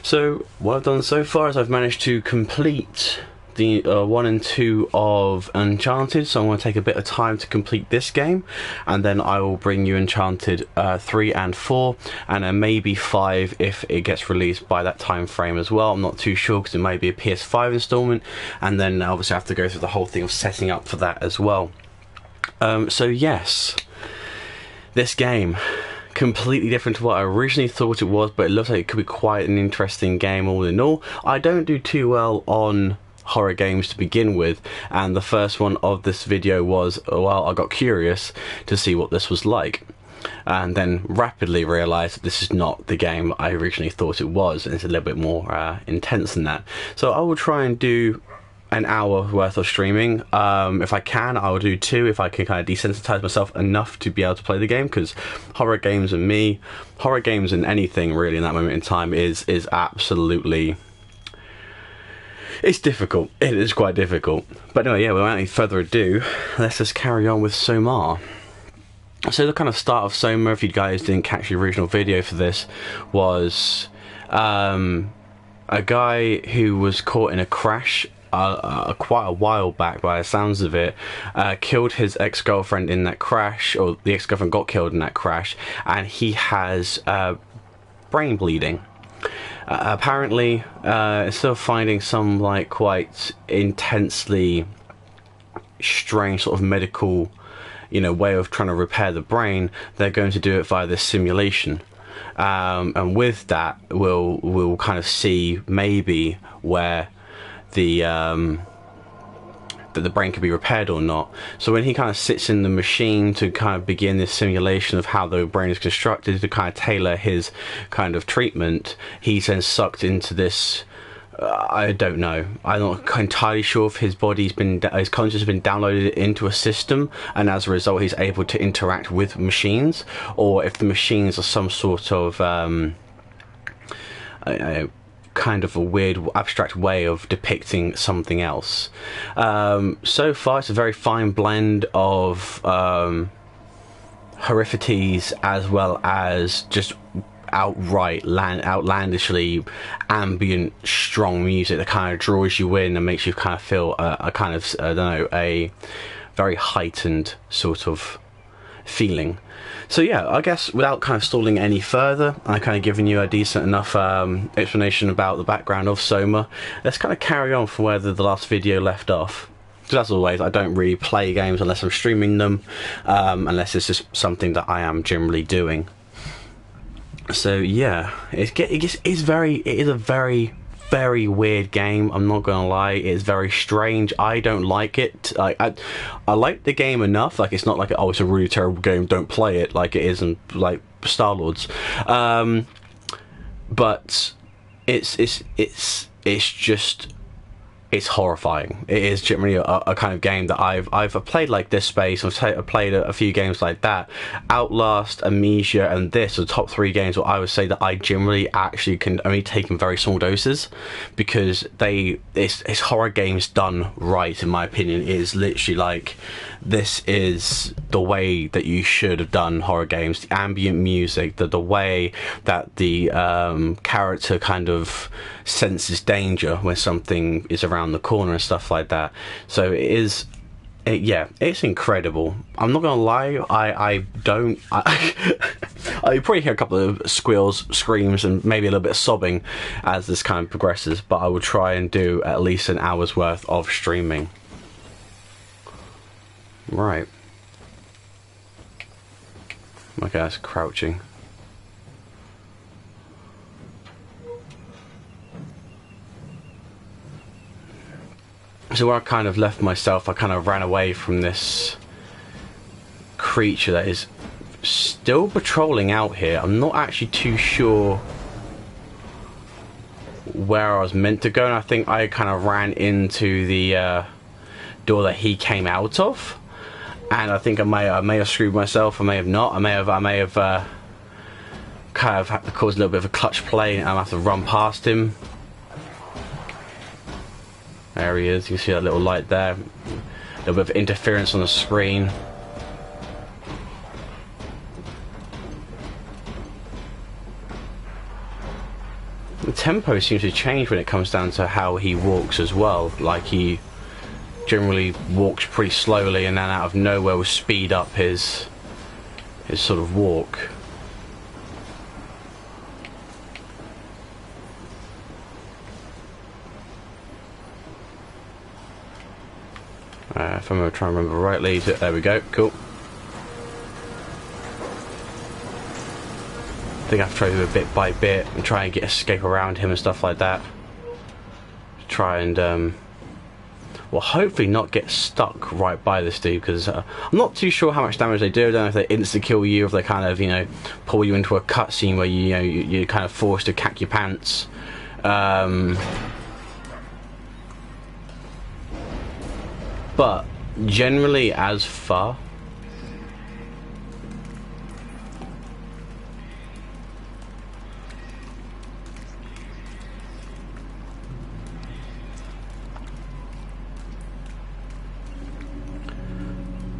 So what I've done so far is I've managed to complete the 1 and 2 of Uncharted, so I'm going to take a bit of time to complete this game, and then I will bring you Uncharted 3 and 4, and then maybe 5 if it gets released by that time frame as well. I'm not too sure because it may be a PS5 installment, and then obviously I have to go through the whole thing of setting up for that as well. So yes, this game, completely different to what I originally thought it was, but it looks like it could be quite an interesting game all in all. I don't do too well on horror games to begin with, and the first one of this video was, well, I got curious to see what this was like, and then rapidly realised that this is not the game I originally thought it was, and it's a little bit more intense than that. So I will try and do an hour worth of streaming. If I can, I will do 2 if I can kind of desensitize myself enough to be able to play the game, because horror games and anything really in that moment in time is absolutely, it's difficult. It is quite difficult. But anyway, yeah, without any further ado, let's just carry on with SOMA. So the kind of start of SOMA, if you guys didn't catch the original video for this, was a guy who was caught in a crash quite a while back by the sounds of it, killed his ex-girlfriend in that crash, or the ex-girlfriend got killed in that crash, and he has brain bleeding. Apparently, instead of finding some like quite intensely strange sort of medical, way of trying to repair the brain, they're going to do it via this simulation. And with that, we'll kind of see maybe where that the brain could be repaired or not. So when he kind of sits in the machine to kind of begin this simulation of how the brain is constructed to kind of tailor his kind of treatment, he's then sucked into this, I don't know, I'm not entirely sure if his consciousness has been downloaded into a system, and as a result he's able to interact with machines, or if the machines are some sort of kind of a weird abstract way of depicting something else. So far it's a very fine blend of horrifities as well as just outright outlandishly ambient strong music that kind of draws you in and makes you kind of feel a kind of, I don't know, a very heightened sort of feeling. So yeah, I guess without kind of stalling any further, I'm kind of giving you a decent enough explanation about the background of SOMA. Let's kind of carry on from where the last video left off. So as always, I don't really play games unless I'm streaming them, unless it's just something that I am generally doing. So yeah, it is a very weird game. I'm not gonna lie, it's very strange. I don't like it. I like the game enough. Like, it's not like, oh, it's a really terrible game, don't play it, like it isn't like Star-Lords. But it's just, it's horrifying. It is generally a kind of game that I've played like This Space. I've played a few games like that. Outlast, Amnesia, and this are the top 3 games where I would say that I generally actually can only take in very small doses, because it's horror games done right, in my opinion. It is literally like, this is the way that you should have done horror games. The ambient music, the way that the character kind of senses danger when something is around the corner and stuff like that. So yeah, it's incredible. I'm not gonna lie, I probably hear a couple of squeals, screams, and maybe a little bit of sobbing as this kind of progresses, but I will try and do at least an hour's worth of streaming. Right. My guy's crouching. So where I kind of left myself, I kind of ran away from this creature that is still patrolling out here. I'm not actually too sure where I was meant to go, and I think I kind of ran into the door that he came out of, and I think I may have screwed myself, I may have not. I may have kind of had to cause a little bit of a clutch play, and I have to run past him. There he is. You can see that little light there. A little bit of interference on the screen. The tempo seems to change when it comes down to how he walks as well. Like, he generally walks pretty slowly and then out of nowhere will speed up his sort of walk. If I'm going to try and remember rightly, there we go, cool. I think I have to try to do it bit by bit and try and escape around him and stuff like that. Try and, well, hopefully not get stuck right by this dude, because I'm not too sure how much damage they do. I don't know if they insta-kill you, or if they kind of, you know, pull you into a cutscene where you're kind of forced to cack your pants. But generally, as far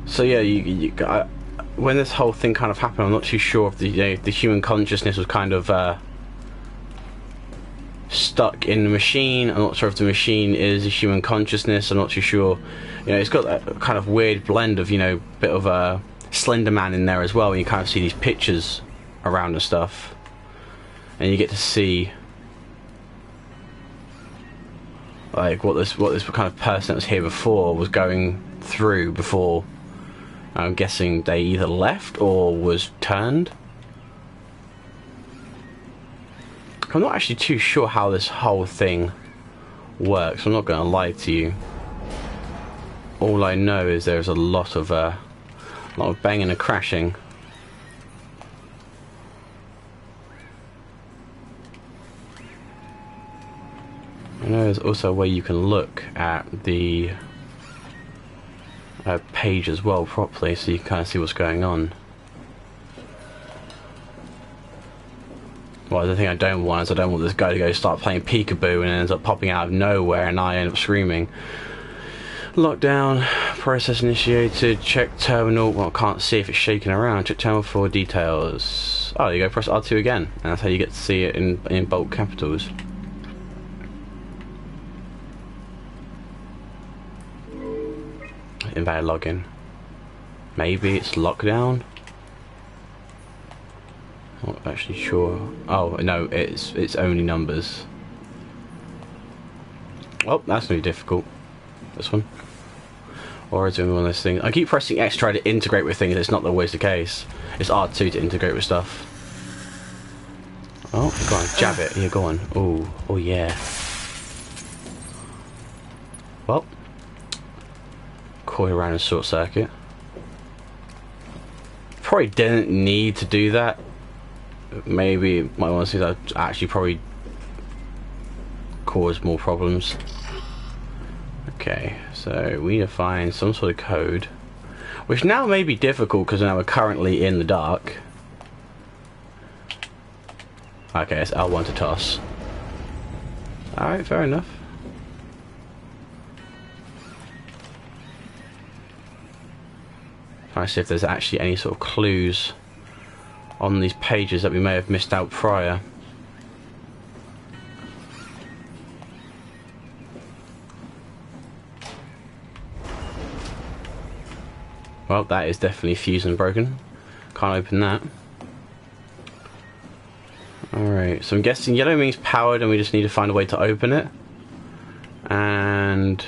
so yeah, when this whole thing kind of happened, I'm not too sure if the human consciousness was kind of stuck in the machine. I'm not sure if the machine is a human consciousness. I'm not too sure. You know, it's got that kind of weird blend of, you know, bit of a Slender Man in there as well. And you kind of see these pictures around and stuff, and you get to see like what this kind of person that was here before was going through before. I'm guessing they either left or was turned. I'm not actually too sure how this whole thing works. I'm not going to lie to you. All I know is there's a lot of banging and crashing. I know there's also a way you can look at the page as well properly, so you can kind of see what's going on. Well, the thing I don't want is I don't want this guy to go start playing peekaboo and ends up popping out of nowhere and I end up screaming. Lockdown, process initiated, check terminal. Well, I can't see if it's shaking around. Check terminal for details. Oh, there you go, press R2 again, and that's how you get to see it in bold capitals. Invalid login. Maybe it's lockdown. Not actually sure. Oh no, it's only numbers. Oh, that's gonna be difficult. This one. Or is it one of those things? I keep pressing X to try to integrate with things. It's not always the case. It's R2 to integrate with stuff. Oh, go on, jab it. Yeah, go on. Oh yeah. Well, coil around a short circuit. Probably didn't need to do that. Maybe my one thing that actually probably caused more problems. Okay, so we need to find some sort of code, which now may be difficult because now we're currently in the dark. Okay, it's L1 to toss. Alright, fair enough. Trying to see if there's actually any sort of clues on these pages that we may have missed out prior. Well, that is definitely fused and broken. Can't open that. Alright, so I'm guessing yellow means powered and we just need to find a way to open it. And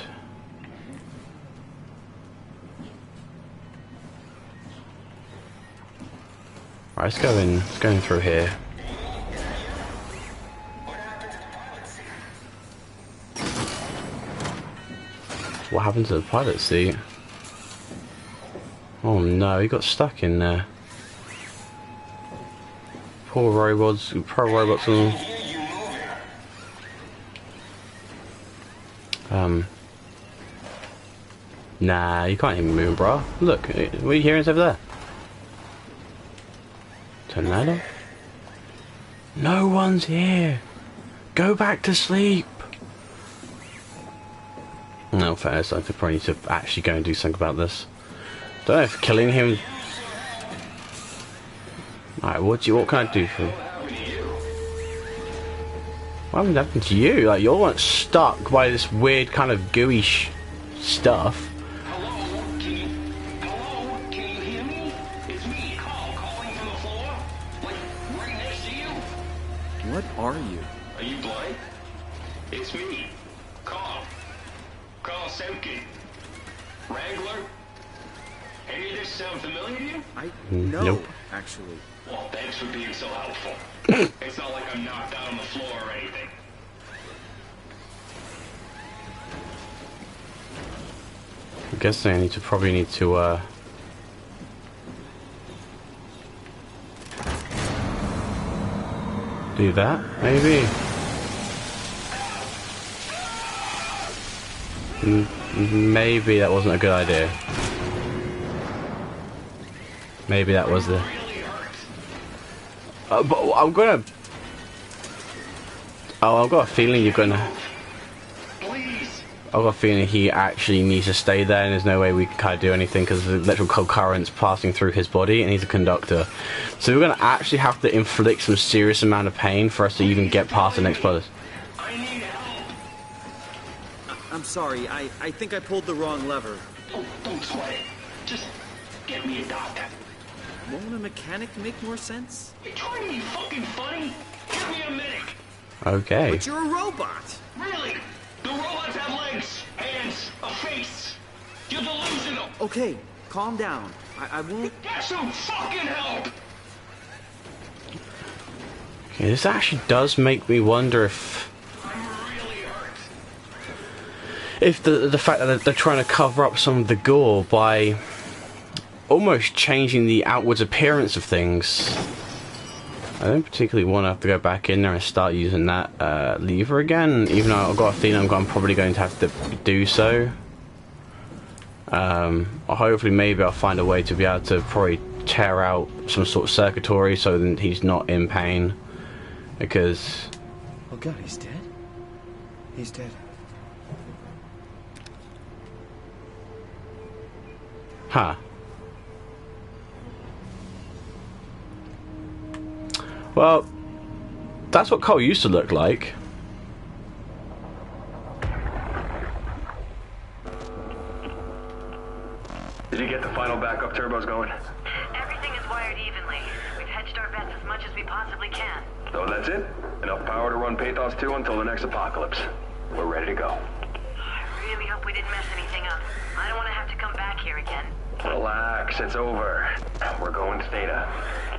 alright, let's go in. Let's go in through here. What happened to the pilot seat? Oh no, he got stuck in there. Poor robots and nah, you can't even move, bro. Look, what are you hearing over there? Turn that off. No one's here. Go back to sleep. No, fairness, I probably need to actually go and do something about this. Don't know if killing him. Alright, what can I do for him? What happened to you? Like, you're stuck by this weird kind of gooey stuff. Hello, can you hear me? It's me, Carl, calling from the floor. Like, right next to you. What are you? Are you blind? It's me, Carl. Carl Semkin. Wrangler? Any of this sound familiar to you? No, Nope. actually. Well, thanks for being so helpful. It's not like I'm knocked out on the floor or anything. I guess I probably need to do that, maybe. Maybe that wasn't a good idea. Maybe that was the. But I'm gonna. Oh, I've got a feeling you're gonna. Please. I've got a feeling he actually needs to stay there, and there's no way we can kind of do anything because the electrical current's passing through his body, and he's a conductor. So we're gonna actually have to inflict some serious amount of pain for us to even get past the next place. I need help. I'm sorry, I think I pulled the wrong lever. Oh, don't sweat it. Just get me a doctor. Won't a mechanic make more sense? You trying to be fucking funny? Give me a minute. Okay. But you're a robot! Really? The robots have legs, hands, a face. You're delusional. Okay, calm down. I won't... Get some fucking help. Okay, this actually does make me wonder if I'm really hurt. the fact that they're trying to cover up some of the gore by almost changing the outwards appearance of things. I don't particularly want to have to go back in there and start using that lever again, even though I've got a feeling I'm probably going to have to do so. Hopefully maybe I'll find a way to be able to probably tear out some sort of circuitry so that he's not in pain, because... Oh god, he's dead? He's dead. Huh. Well, that's what Cole used to look like. Did you get the final backup turbos going? Everything is wired evenly. We've hedged our bets as much as we possibly can. So that's it? Enough power to run Pathos 2 until the next apocalypse. We're ready to go. I really hope we didn't mess anything up. I don't want to have to come back here again. Relax, it's over. We're going to Theta.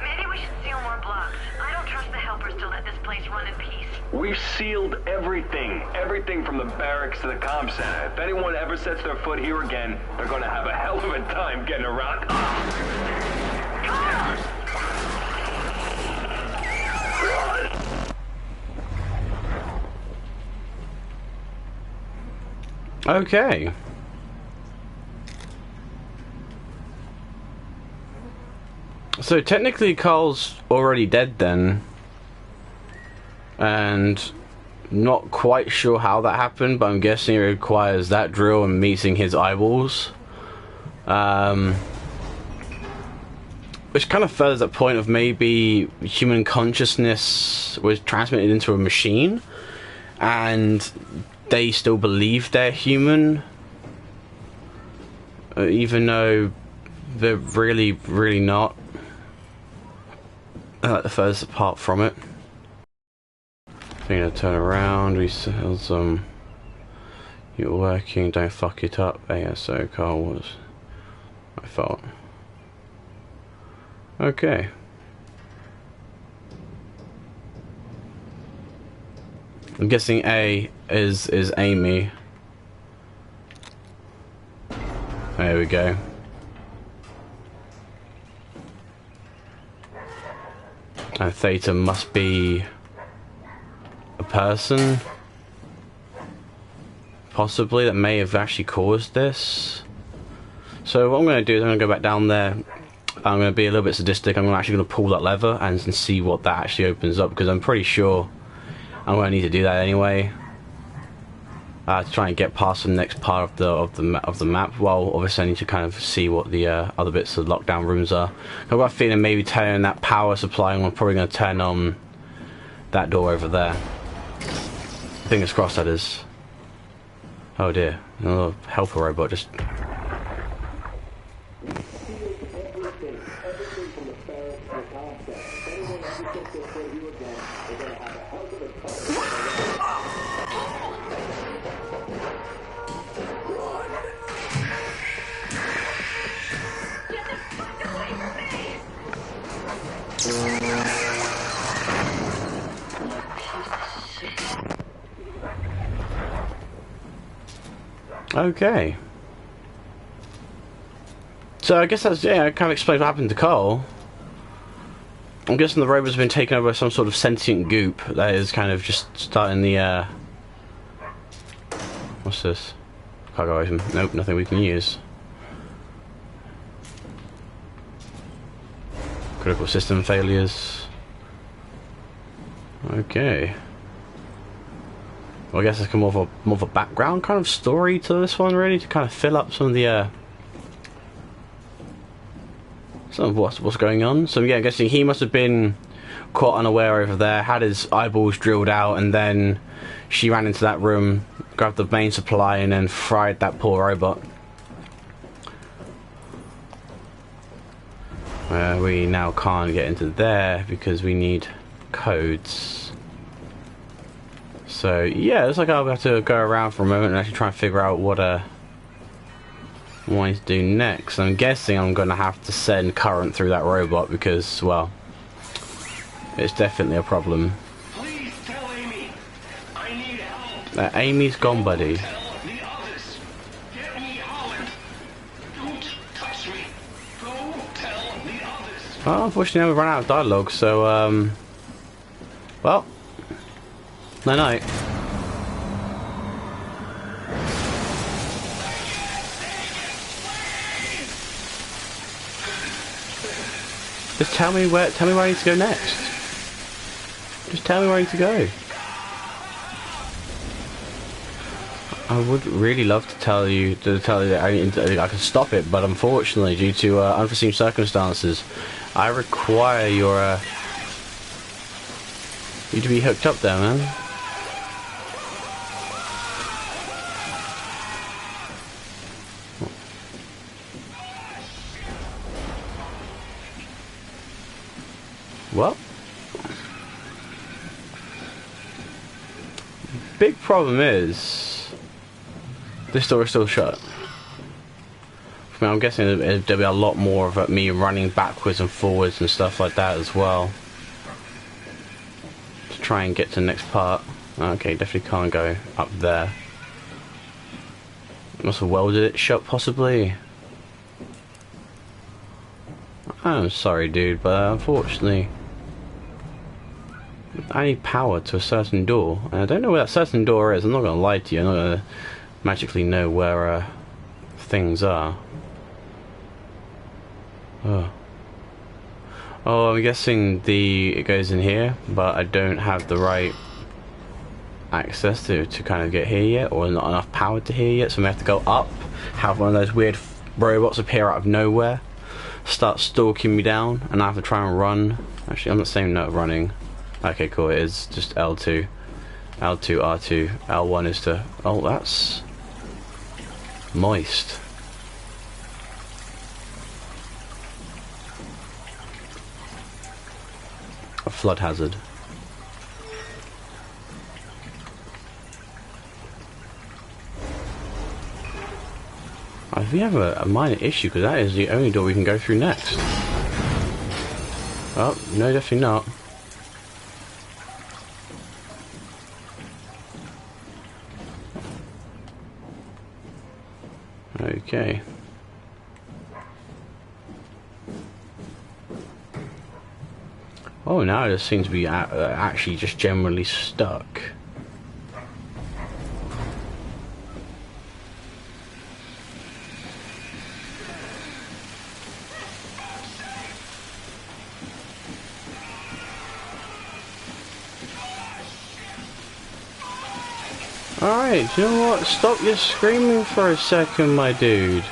Maybe we should seal more blocks. I don't trust the helpers to let this place run in peace. We've sealed everything. Everything from the barracks to the comm center. If anyone ever sets their foot here again, they're going to have a hell of a time getting around. Okay. So technically Carl's already dead then, and not quite sure how that happened, but I'm guessing it requires that drill and meeting his eyeballs, which kind of furthers that point of maybe human consciousness was transmitted into a machine and they still believe they're human, even though they're really not. I like the furthest apart from it. I'm gonna turn around, we sell some. You're working, don't fuck it up. ASO Carl was my fault. Okay. I'm guessing A is Amy. There we go. And Theta must be a person, possibly, that may have actually caused this. So what I'm going to do is I'm going to go back down there. I'm going to be a little bit sadistic. I'm actually going to pull that lever and see what that actually opens up, because I'm pretty sure I'm going to need to do that anyway. To try and get past the next part of the map. Well, obviously I need to kind of see what the other bits of the lockdown rooms are. I've got a feeling maybe turning that power supply on, I'm probably going to turn on that door over there. Fingers crossed, that is. Oh dear, another helper robot just... Okay. So I guess that's, yeah, I kind of explained what happened to Cole. I'm guessing the robot's been taken over by some sort of sentient goop that is kind of just starting the, what's this? Cargo item. Nope, nothing we can use. Critical system failures. Okay. Well, I guess it's more of a background kind of story to this one, really, to kind of fill up some of the some of what's going on. So yeah, I'm guessing he must have been caught unaware over there, had his eyeballs drilled out, and then she ran into that room, grabbed the main supply, and then fried that poor robot. We now can't get into there because we need codes. So yeah, looks like I'll have to go around for a moment and actually try and figure out what I need to do next. I'm guessing I'm going to have to send current through that robot because, well, it's definitely a problem. Please tell Amy. I need help. Amy's gone, buddy. Tell the others. Get me Holland. Don't touch me. Go tell the others. Well, unfortunately, I've run out of dialogue, so well, night night. Just tell me where I need to go next. Just tell me where I need to go. I would really love to tell you that I can stop it, but unfortunately, due to unforeseen circumstances, I require you to be hooked up there, man. Well, big problem is this door is still shut. I mean, I'm guessing there'll be a lot more of me running backwards and forwards and stuff like that as well to try and get to the next part. Okay, definitely can't go up there. Must have welded it shut, possibly. I'm sorry, dude, but unfortunately I need power to a certain door, and I don't know where that certain door is. I'm not gonna lie to you, I'm not gonna magically know where things are. Oh, I'm guessing it goes in here, but I don't have the right access to kind of get here yet, or not enough power to here yet, so I have to go up, have one of those weird robots appear out of nowhere, start stalking me down, and I have to try and run. Actually, I'm not saying no running. Okay, cool, it is just L2, R2, L1 is to... Oh, that's... moist. A flood hazard. We have a minor issue, because that is the only door we can go through next. Oh, no, definitely not. Okay. Oh, now it just seems to be actually just generally stuck. Alright, you know what? Stop your screaming for a second, my dude.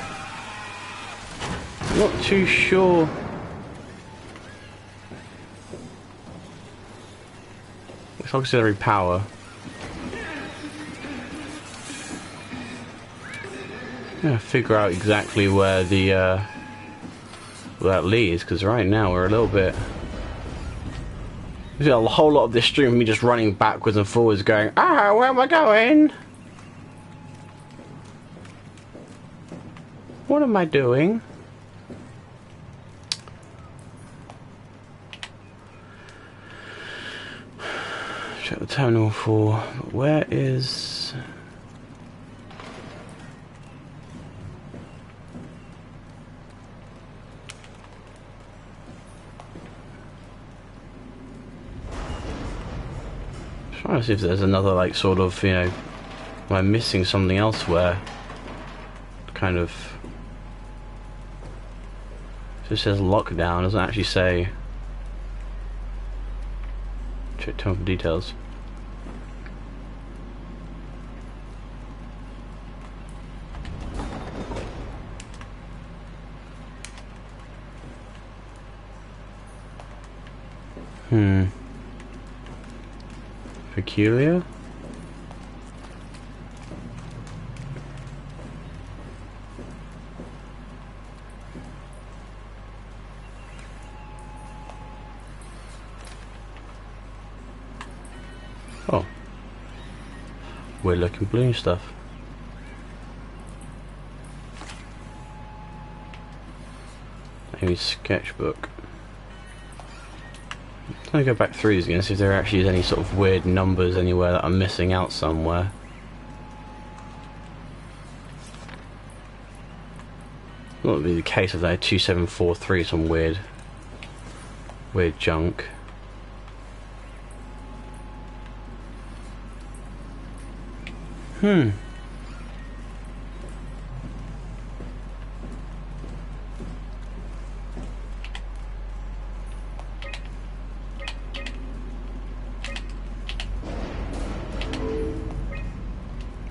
I'm not too sure. It's auxiliary power. Yeah, figure out exactly where the where that leads, because right now we're a little bit. There's a whole lot of this stream of me just running backwards and forwards, going, ah, where am I going? What am I doing? Check the terminal for where is. Trying to see if there's another, like, sort of, you know, am I missing something elsewhere? Kind of. It just says lockdown, doesn't actually say. Check terminal for details. Peculiar? Oh. Weird looking blue stuff. Maybe sketchbook. Let me go back through these again, see if there actually is any sort of weird numbers anywhere that I'm missing out somewhere. That would be the case if they had 2743, some weird junk.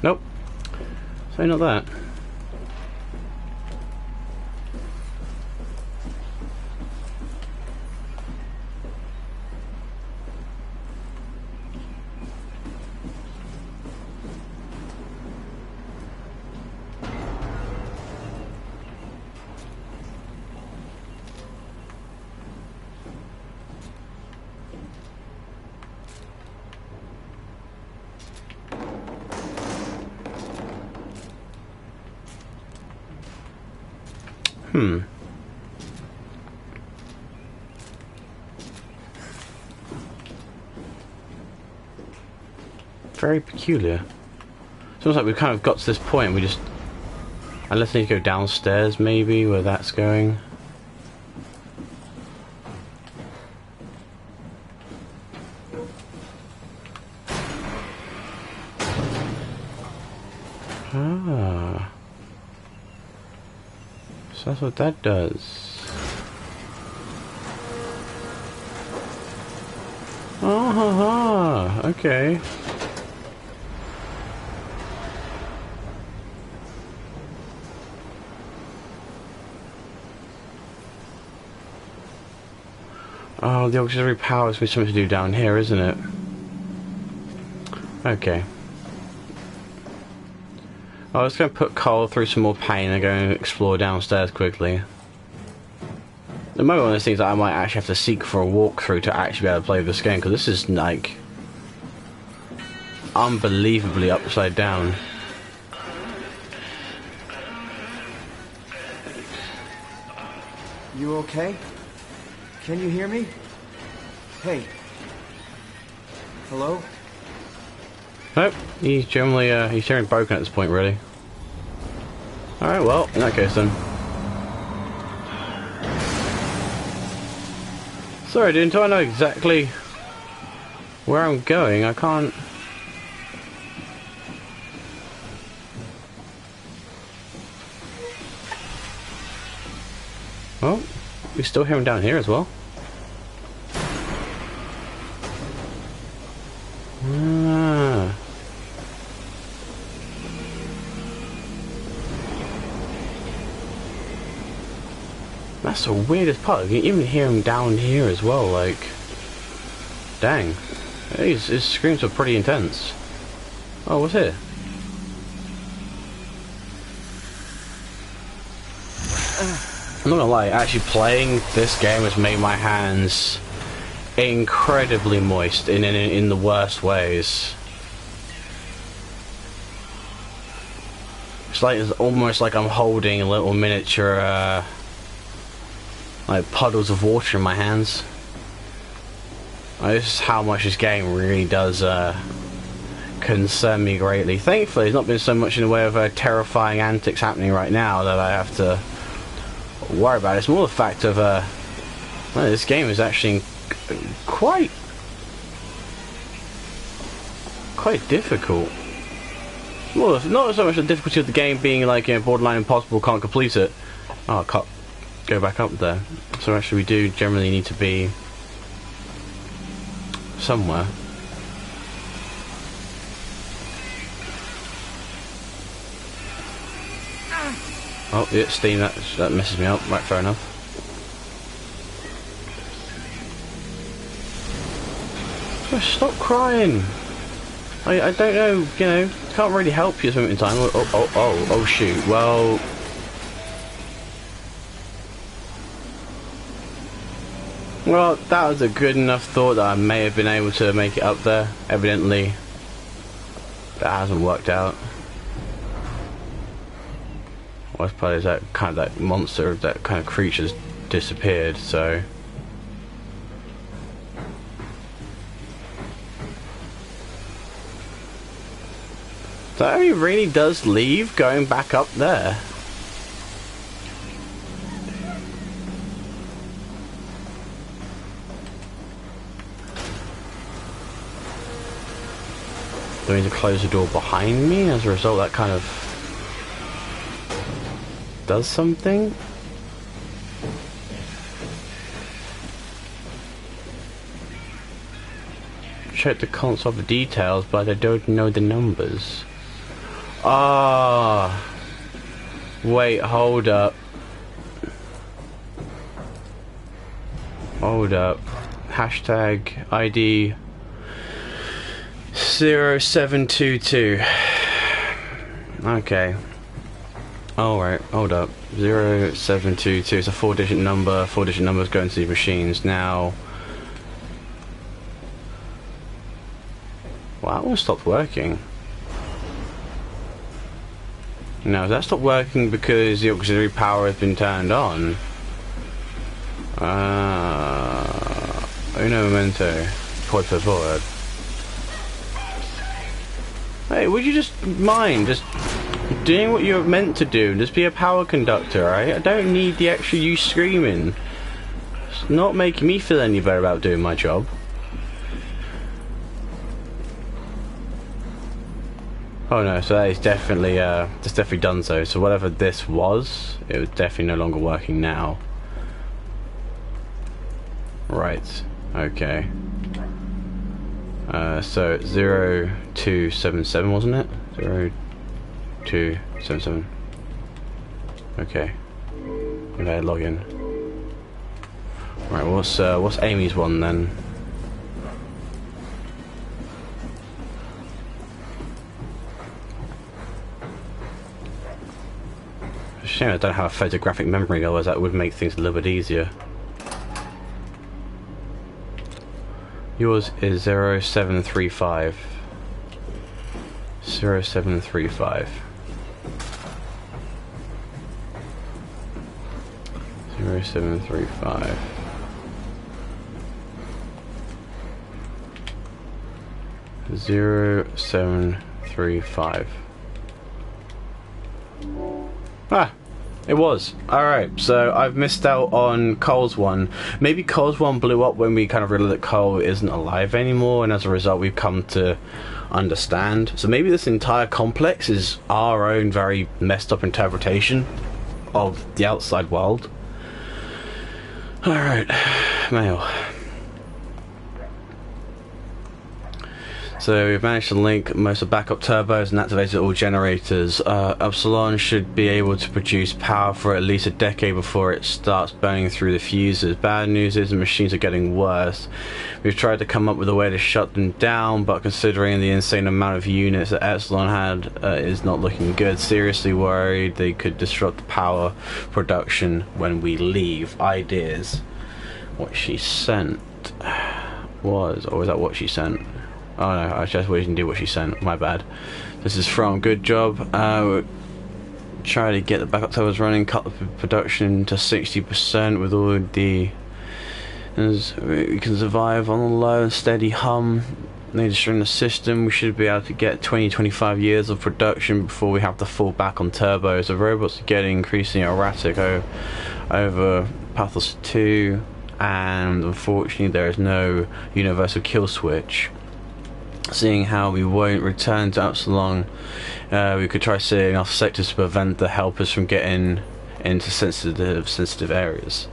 Nope. So not that. Very peculiar. It's almost like we've kind of got to this point and we just... Unless I need to go downstairs maybe, where that's going. Ah. So that's what that does. Oh, ha, ha. Okay. Oh, the auxiliary power is something to do down here, isn't it? Okay. I was going to put Cole through some more pain and go and explore downstairs quickly. The moment one of those things that I might actually have to seek for a walkthrough to actually be able to play this game, because this is like unbelievably upside down. You okay? Can you hear me? Hey. Hello? Nope, he's generally, he's hearing broken at this point, really. Alright, well, in that case then. Sorry, dude, until I know exactly where I'm going, I can't... Oh, we still hear him down here as well. Ah. That's the weirdest part. You can even hear him down here as well, like... Dang. His screams are pretty intense. Oh, what's here? I'm not gonna lie, actually playing this game has made my hands incredibly moist in the worst ways. It's almost like I'm holding a little miniature like puddles of water in my hands. This is how much this game really does concern me greatly. Thankfully, there's not been so much in the way of terrifying antics happening right now that I have to worry about. It's more the fact of well, this game is actually quite difficult. Well, not so much the difficulty of the game being like, you know, borderline impossible, can't complete it. Oh, I can't go back up there. So actually we do generally need to be somewhere. Oh, yeah, steam, that messes me up. Right, fair enough. Oh, stop crying! I don't know, you know, can't really help you at some point in time. Oh, shoot, well... Well, that was a good enough thought that I may have been able to make it up there. Evidently, that hasn't worked out. Well, I suppose that kind of, that monster, that kind of creature's disappeared, so... So he really does leave going back up there. Do I need to close the door behind me? As a result, that kind of does something. Check the console for details, but I don't know the numbers. Ah, wait, hold up. Hashtag ID 0722. Okay. Alright, hold up. 0722. It's a 4-digit number. 4-digit numbers go into these machines. Now... Wow, that one stopped working. No, that stopped working because the auxiliary power has been turned on. Uno momento. Por favor. Hey, would you just mind just doing what you're meant to do? Just be a power conductor, right? I don't need the extra you screaming. It's not making me feel any better about doing my job. Oh no, so that is definitely, that's definitely done so. So whatever this was, it was definitely no longer working now. Right, okay. So 0277, wasn't it? 0277. Okay. Okay, log in. Right, what's Amy's one then? Shame I don't have a photographic memory, otherwise that would make things a little bit easier. Yours is 0735. 0735. 0735. Zero 735. Ah, it was. Alright, so I've missed out on Cole's one. Maybe Cole's one blew up when we kind of realized that Cole isn't alive anymore, and as a result we've come to understand. So maybe this entire complex is our own very messed up interpretation of the outside world. Alright, mail. So we've managed to link most of backup turbos and activated all generators. Upsilon should be able to produce power for at least a decade before it starts burning through the fuses. Bad news is the machines are getting worse. We've tried to come up with a way to shut them down, but considering the insane amount of units that Epsilon had, is not looking good. Seriously worried they could disrupt the power production when we leave. Ideas. What she sent was, or was that what she sent? Oh no, I just waited to do what she sent. My bad. This is from Good Job. Try to get the backup turbos running, cut the production to 60% with all the. We can survive on a low and steady hum. No destroying the system. We should be able to get 20-25 years of production before we have to fall back on turbos. The robots are getting increasingly erratic over Pathos 2, and unfortunately there is no universal kill switch. Seeing how we won't return to Epsilon, we could try setting off sectors to prevent the helpers from getting into sensitive areas.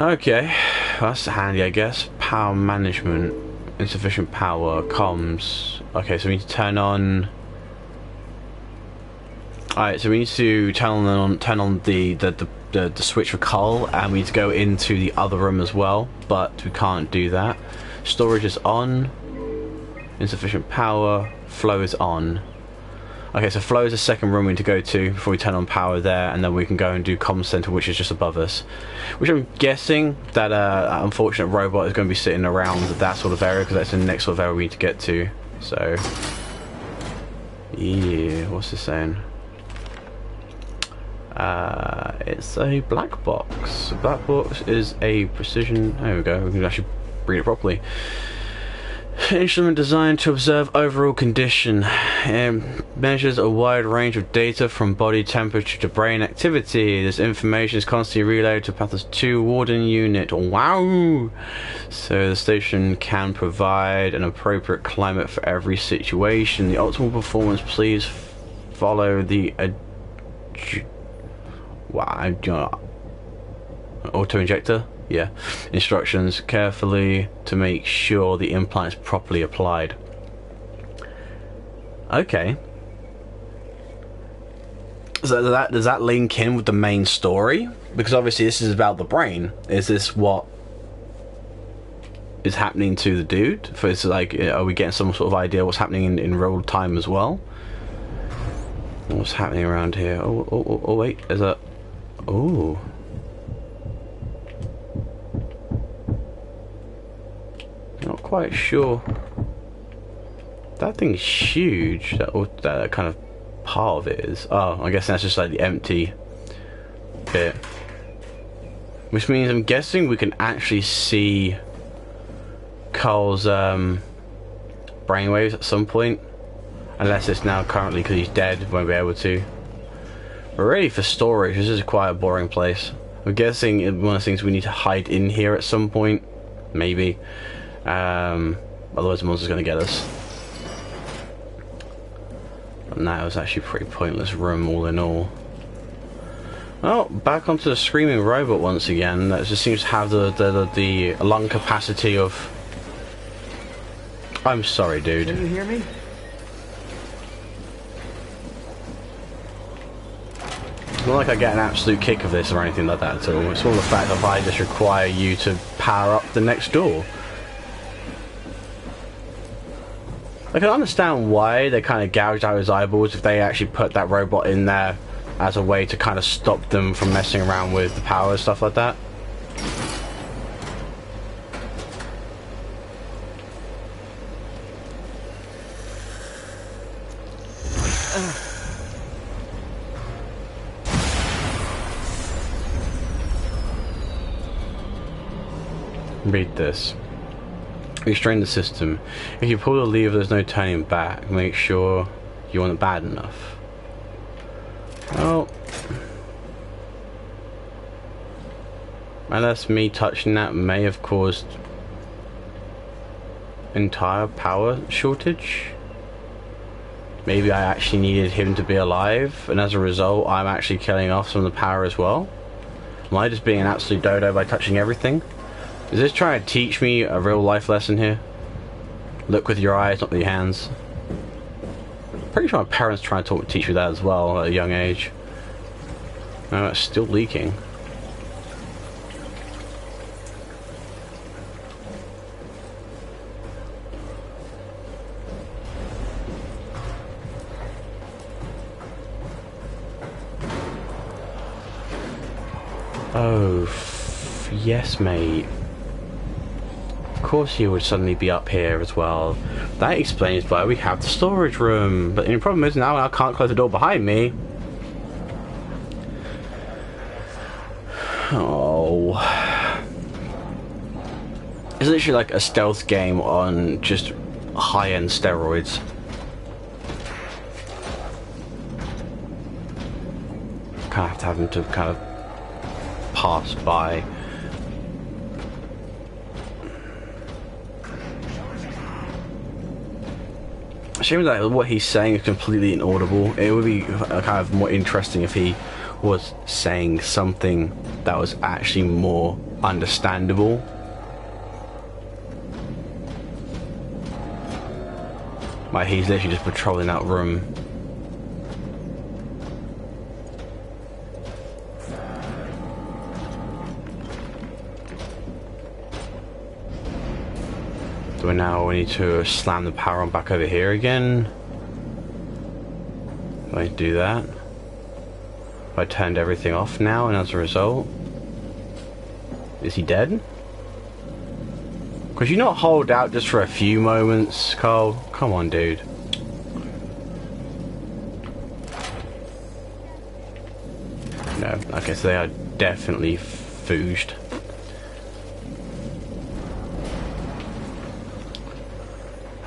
Okay, that's handy, I guess. Power management, insufficient power, comms. Okay, so we need to turn on. Alright, so we need to turn on the switch for Carl, and we need to go into the other room as well, but we can't do that. Storage is on. Insufficient power. Flow is on. Okay, so flow is the second room we need to go to before we turn on power there, and then we can go and do comm center, which is just above us. Which I'm guessing that unfortunate robot is going to be sitting around that sort of area, because that's the next sort of area we need to get to. So, yeah, what's this saying? It's a black box. A black box is a precision. There we go. We can actually read it properly. Instrument designed to observe overall condition. It measures a wide range of data from body temperature to brain activity. This information is constantly relayed to Pathos 2 Warden Unit. Wow! So the station can provide an appropriate climate for every situation. The optimal performance, please follow the auto-injector? Yeah. Instructions carefully to make sure the implant is properly applied. Okay. So does that link in with the main story? Because obviously this is about the brain. Is this what is happening to the dude? For it's like, are we getting some sort of idea what's happening in real time as well? What's happening around here? Oh wait, is that? Oh. Not quite sure. That thing's huge. That kind of part of it is. Oh, I guess that's just like the empty bit. Which means I'm guessing we can actually see Carl's brainwaves at some point. Unless it's now currently because he's dead, won't be able to. But really for storage, this is quite a boring place. I'm guessing one of the things we need to hide in here at some point. Maybe. Otherwise the monster's going to get us. And that was actually a pretty pointless room all in all. Well, back onto the screaming robot once again. That just seems to have the lung capacity of... I'm sorry, dude. Can you hear me? It's not like I get an absolute kick of this or anything like that at all. It's all the fact that I just require you to power up the next door. I can understand why they kind of gouged out his eyeballs if they actually put that robot in there as a way to kind of stop them from messing around with the power and stuff like that. Read this. Restrain the system. If you pull the lever, there's no turning back. Make sure you want it bad enough. Oh. Unless me touching that may have caused entire power shortage. Maybe I actually needed him to be alive, and as a result, I'm actually killing off some of the power as well. Am I just being an absolute dodo by touching everything? Is this trying to teach me a real life lesson here? Look with your eyes, not with your hands. Pretty sure my parents try to teach me that as well at a young age. No, it's still leaking. Oh, yes, mate. Of course he would suddenly be up here as well. That explains why we have the storage room. But the problem is now I can't close the door behind me. Oh. It's literally like a stealth game on just high-end steroids. Kind of have to have him to kind of pass by. Shame that what he's saying is completely inaudible. It would be kind of more interesting if he was saying something that was actually more understandable. Like he's literally just patrolling that room. So now we need to slam the power on back over here again. If I do that. I turned everything off now, and as a result, is he dead? Could you not hold out just for a few moments, Cole? Come on, dude. No. Okay, so they are definitely fooged.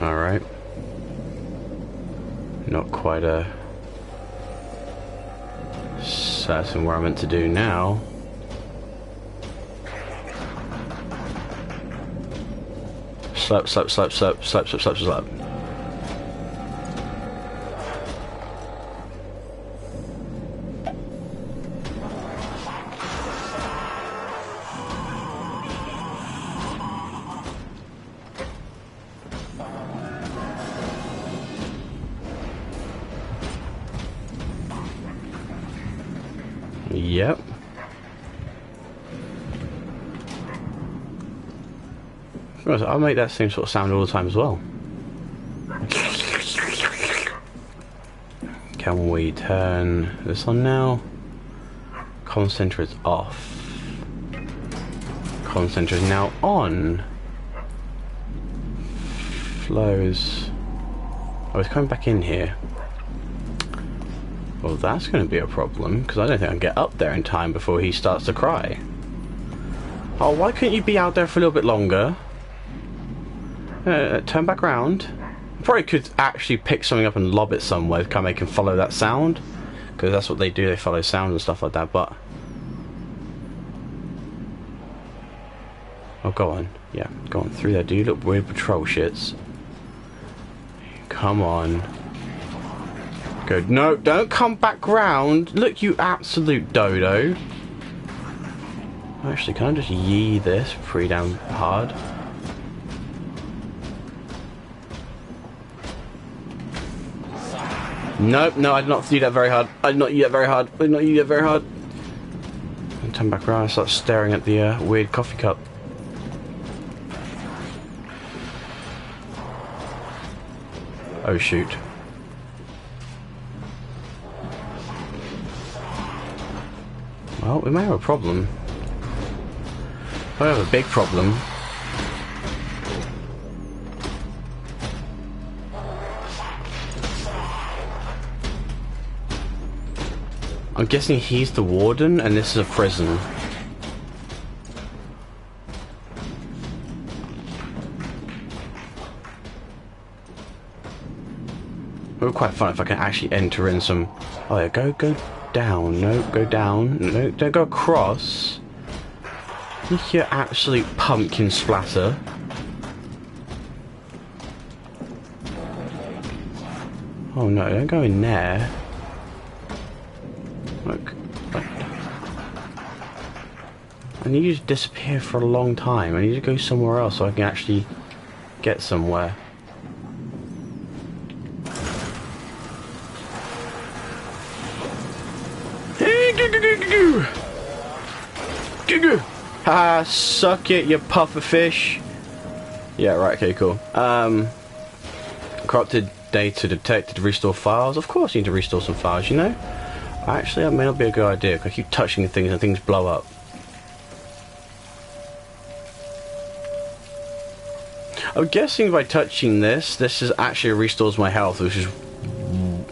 Alright. Not quite a certain what I'm meant to do now. Slap, slap, slap, slap, slap, slap, slap, slap. Yep. I'll make that same sort of sound all the time as well. Can we turn this on now? Comm center is off. Comm center is now on. Flows. Oh, it's coming back in here. Well, that's going to be a problem, because I don't think I can get up there in time before he starts to cry. Oh, why couldn't you be out there for a little bit longer? Turn back round. I probably could actually pick something up and lob it somewhere, kind of make him follow that sound, because that's what they do, they follow sound and stuff like that, but... Oh, go on. Yeah, go on through there, do you look weird patrol shits. Come on. Go, no, don't come back round. Look, you absolute dodo. Actually, can I just yee this pretty damn hard? Nope, no, I did not do that very hard. I did not yee that very hard. I did not yee that very hard. And turn back around and start staring at the weird coffee cup. Oh, shoot. Well, we may have a problem. We have a big problem. I'm guessing he's the warden and this is a prison. It would be quite fun if I can actually enter in some... Oh yeah, go down. No, go down. No, don't go across. Look, your absolute pumpkin splatter. Oh no, don't go in there. Look. I need you to disappear for a long time. I need to go somewhere else so I can actually get somewhere. Ha! Suck it, you puffer fish. Yeah, right. Okay, cool. Corrupted data detected. Restore files. Of course, you need to restore some files. You know. Actually, that may not be a good idea. Cause I keep touching things and things blow up. I'm guessing by touching this is actually restores my health, which is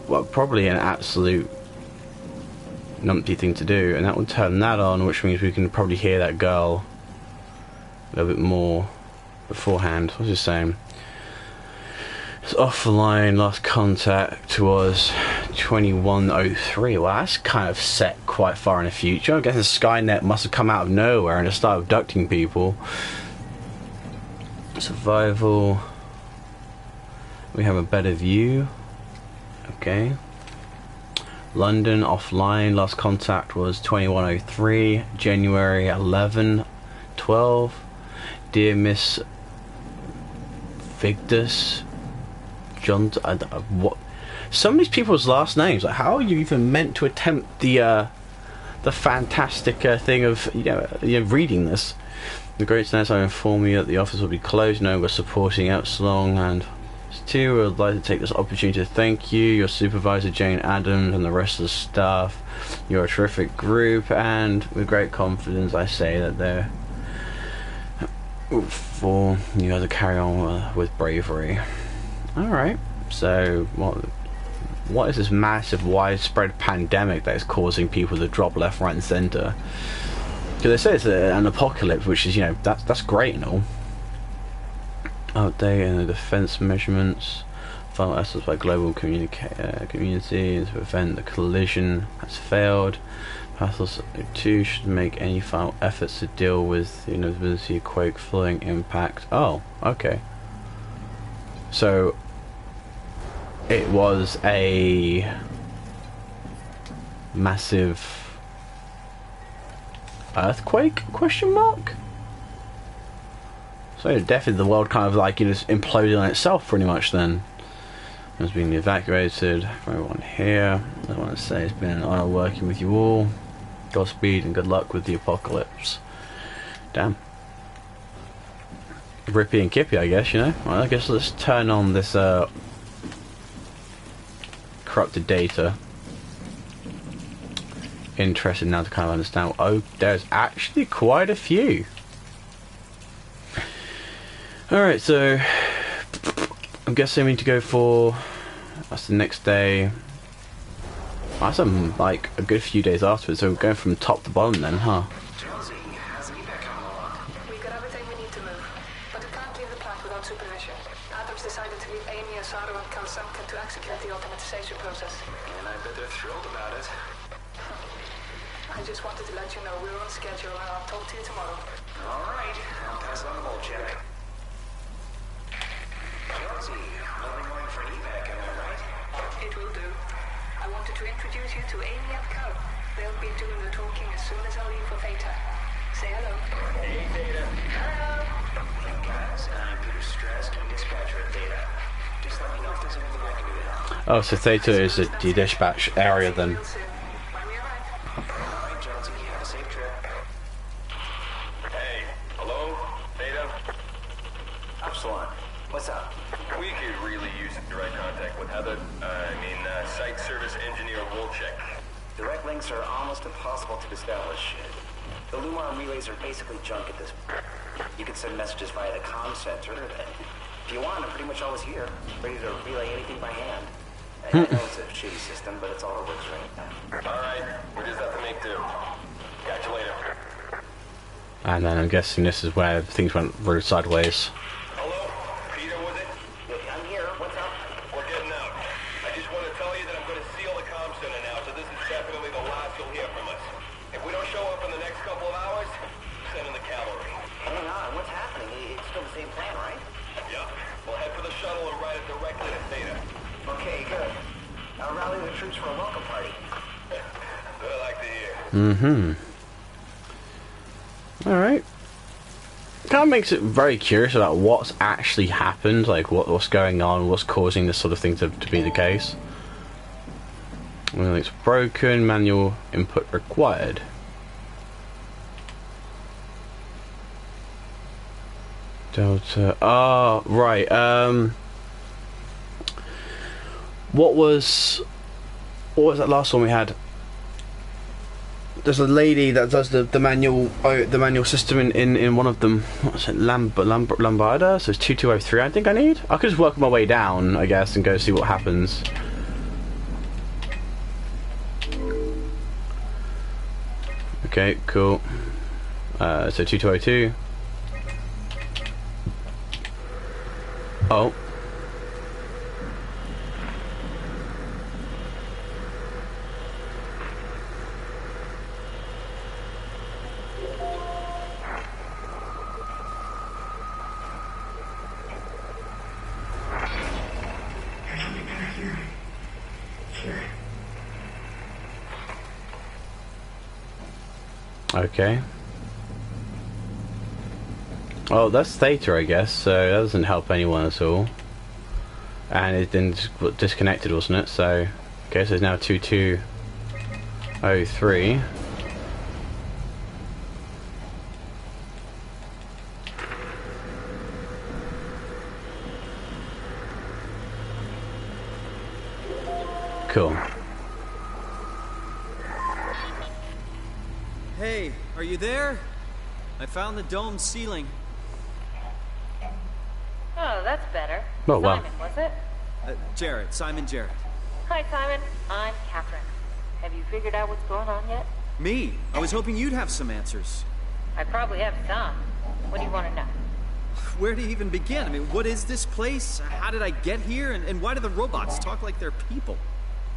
well, probably an absolute numpty thing to do, and that will turn that on, which means we can probably hear that girl a little bit more beforehand. What was I saying? It's offline. Last contact was 2103. Well, that's kind of set quite far in the future. I guess Skynet must have come out of nowhere and just started abducting people. Survival. We have a better view. Okay. London offline. Last contact was 2103. January 11/12. Dear Miss Vigdus John. What? Some of these people's last names. Like, how are you even meant to attempt the fantastic thing of reading this? The Great Senate, I inform you that the office will be closed. No, we're supporting Epsilon and two. We'd like to take this opportunity to thank you, your supervisor Jane Adams, and the rest of the staff. You're a terrific group, and with great confidence, I say that they're for you guys to carry on with bravery. All right. So what is this massive, widespread pandemic that is causing people to drop left, right, and centre? Because they say it's an apocalypse, which is, that's great and all. Update in the defense measurements. Final efforts by global community to prevent the collision has failed. Pathos 2 should make any final efforts to deal with the inevitability of quake, flooding, impact. Oh, okay. So it was a massive earthquake? Question mark. So definitely the world kind of imploded on itself pretty much then. It was being evacuated. For everyone here, I want to say it's been an honour working with you all. Godspeed and good luck with the apocalypse. Damn. Rippy and Kippy, I guess, Well, I guess let's turn on this corrupted data. Interested now to kind of understand. Oh, there's actually quite a few. Alright, so I'm guessing we need to go for that's the next day. That's a good few days afterwards, so we're going from top to bottom then, huh? Jonesy, how's the evac coming along? We've got everything we need to move, but we can't leave the plant without supervision. Adams decided to leave Amy, Asaro, and Kalsamka to execute the automatization process. And I bet they're thrilled about it. I just wanted to let you know we're on schedule, and I'll talk to you tomorrow. All right, I'll pass on the whole check. Jonesy, early morning for an evac, am I right? It will do. I wanted to introduce you to Amy and Cal. They'll be doing the talking as soon as I leave for Theta. Say hello. Hey, Theta. Hello. Hey, guys, I'm Peter Strask, dispatcher at Theta. Just let me know if there's anything I can do to help. Oh, so Theta is the dispatch area then. Real soon. When we arrive. All right, Jonesy, have a safe trip. Hey, hello? Theta? Epsilon, what's up? We could really use direct contact with Heather. Site service engineer Wolchek. Direct links are almost impossible to establish. The Lumar relays are basically junk at this point. You can send messages via the comm center, and if you want, I'm pretty much always here, ready to relay anything by hand. I know it's a shitty system, but it's all that works right now. Alright, we just have to make do. Catch you later. And then I'm guessing this is where things went really sideways. Hello? Peter, was it? I'm here. What's up? We're getting out. I just want to tell you that I'm going to seal the comm center now, so this is definitely the last you'll hear from us. If we don't show up in the next couple of hours, send in the cavalry. Hang on. What's happening? It's still the same plan, right? Yeah. We'll head for the shuttle and ride it directly to Theta. Okay, good. I'll rally the troops for a welcome party. What I like to hear. Mm-hmm. Alright. Kind of makes it very curious about what's actually happened, like what's going on, what's causing this sort of thing to be the case. Well, it's broken. Manual input required. Delta. Ah, right. What was that last one we had? There's a lady that does the manual system in one of them. What's it? Lombarda. So it's 2203. I think I need. I could just work my way down, I guess, and go see what happens. Okay, cool. So 2202. Oh. Okay. Oh, that's theta, I guess, so that doesn't help anyone at all. And it then disconnected, wasn't it? So, okay, so it's now 2203. Cool. Hey, are you there? I found the dome ceiling. Oh, that's better. Oh, wow. Simon, was it? Jarrett, Simon Jarrett. Hi, Simon. I'm Catherine. Have you figured out what's going on yet? Me? I was hoping you'd have some answers. I probably have some. What do you want to know? Where do you even begin? I mean, what is this place? How did I get here? And why do the robots talk like they're people?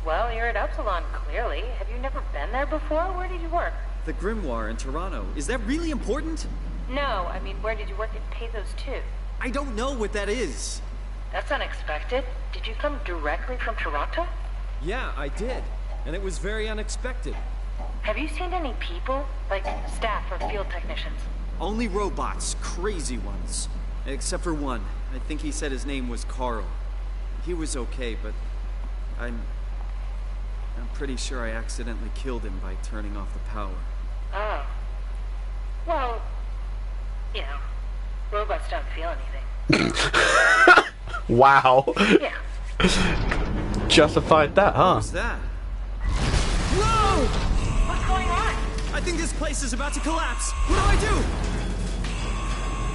Well, you're at Upsilon, clearly. Have you never been there before? Where did you work? The Grimoire in Toronto. Is that really important? No, I mean, where did you work at Pathos 2? I don't know what that is. That's unexpected. Did you come directly from Toronto? Yeah, I did. And it was very unexpected. Have you seen any people? Like staff or field technicians? Only robots, crazy ones. Except for one. I think he said his name was Carl. He was okay, but I'm pretty sure I accidentally killed him by turning off the power. Oh. Well, you know, robots don't feel anything. Wow. Yeah. Justified that, huh? What's that? Whoa! What's going on? I think this place is about to collapse. What do I do?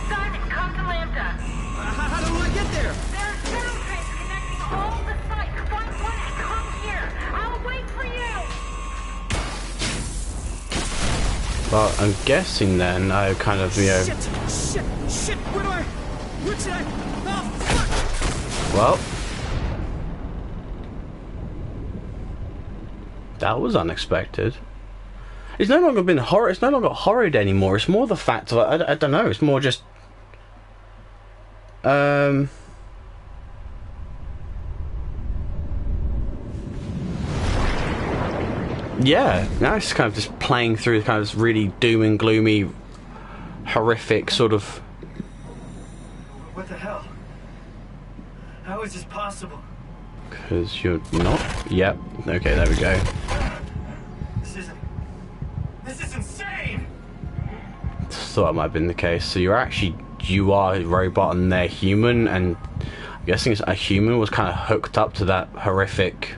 Simon, come to Lambda. How do I get there? There are tunnel trains connecting all the sites. Find one and come here. I'll wait for you. Well, I'm guessing then I kind of, you know... Shit, where should I? Oh, fuck! Well... That was unexpected. It's no longer been horror. It's no longer horrid anymore. It's more the fact of I don't know. It's more just yeah. Now it's kind of just playing through kind of this really doom and gloomy, horrific sort of. What the hell? How is this possible? Because you're not. Yep. Okay. There we go. This is insane! Thought it might have been the case. So you are a robot and they're human, and I'm guessing a human was kind of hooked up to that horrific.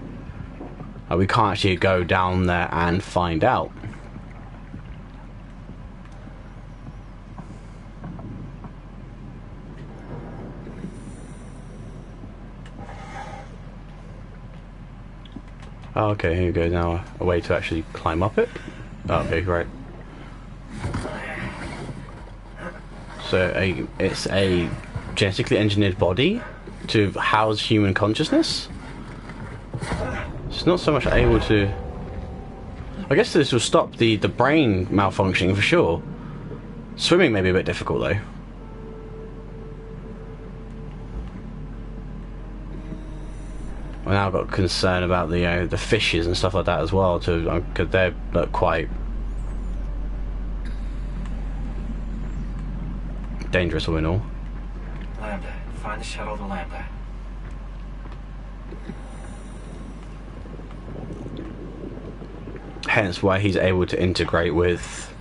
We can't actually go down there and find out. Oh, okay, here you go. Now a way to actually climb up it. Oh, okay, right. So it's a genetically engineered body to house human consciousness. It's not so much able to. I guess this will stop the brain malfunctioning for sure. Swimming may be a bit difficult though. I now got concern about the fishes and stuff like that as well, too, because they look quite dangerous all in all. Lambda. Find the shuttle to Lambda. hence why he's able to integrate with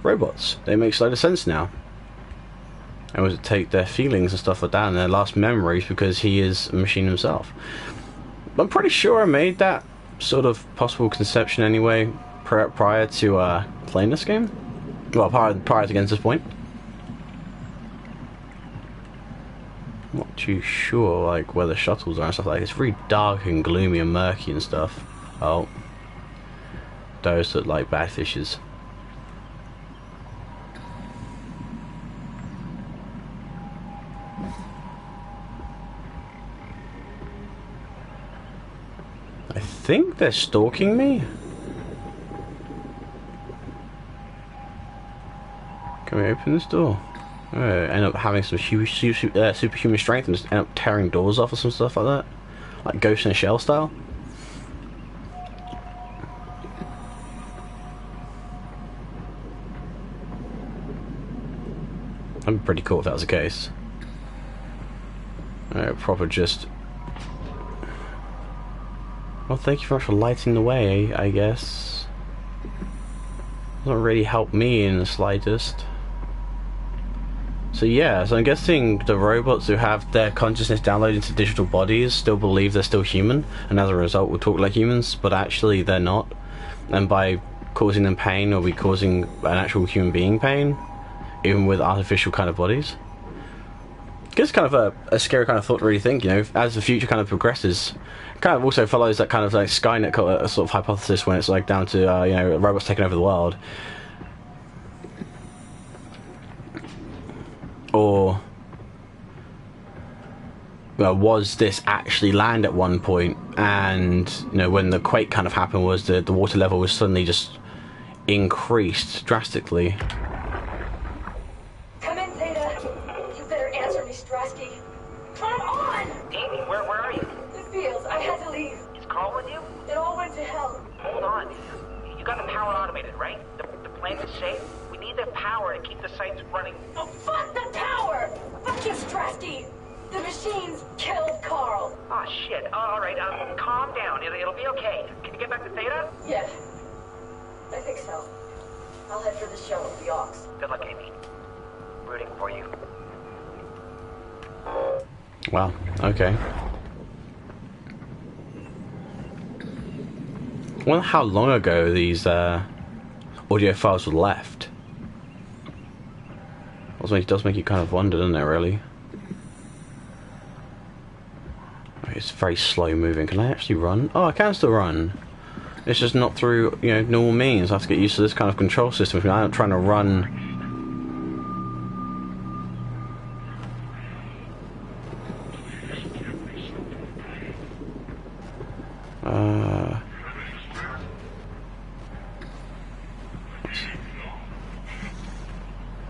robots. It makes a lot of sense now. And was to take their feelings and stuff like that and their last memories, because he is a machine himself. I'm pretty sure I made that sort of possible conception anyway prior to playing this game. Well, prior to getting to this point. I'm not too sure like where the shuttles are and stuff like that. It's really dark and gloomy and murky and stuff. Oh, those look like bad fishes. I think they're stalking me. Can we open this door? End up having some superhuman strength and just end up tearing doors off or some stuff like that, like Ghost in a Shell style. That'd be pretty cool if that was the case. Proper just. Well, thank you very much for lighting the way, I guess. Doesn't really help me in the slightest. So yeah, so I'm guessing the robots who have their consciousness downloaded into digital bodies still believe they're still human, and as a result will talk like humans, but actually they're not. And by causing them pain, or we causing an actual human being pain, even with artificial kind of bodies. It's kind of a scary kind of thought to really think, you know, as the future kind of progresses. Kind of also follows that kind of like Skynet sort of hypothesis when it's like down to you know, robots taking over the world. Or well, was this actually land at one point, and you know, when the quake kind of happened, was the water level was suddenly just increased drastically. Come in, Zeta. You better answer me, Strasky. Come on! Amy, where are you? The fields. I had to leave. Is Carl with you? It all went to hell. Hold on. You got the power automated, right? The plant is safe? We need the power to keep the sites running. Oh, fuck the power! Fuck you, Strasky! The machines killed Carl. Oh, shit. All right, calm down. It'll be okay. Can you get back to Theta? Yeah. I think so. I'll head for the show with the Aux. Good luck, Amy. Rooting for you. Wow, okay. I wonder how long ago these audio files were left. It does make you kind of wonder, doesn't it, really? It's very slow moving. Can I actually run? Oh, I can still run. It's just not through, you know, normal means. I have to get used to this kind of control system. I'm trying to run.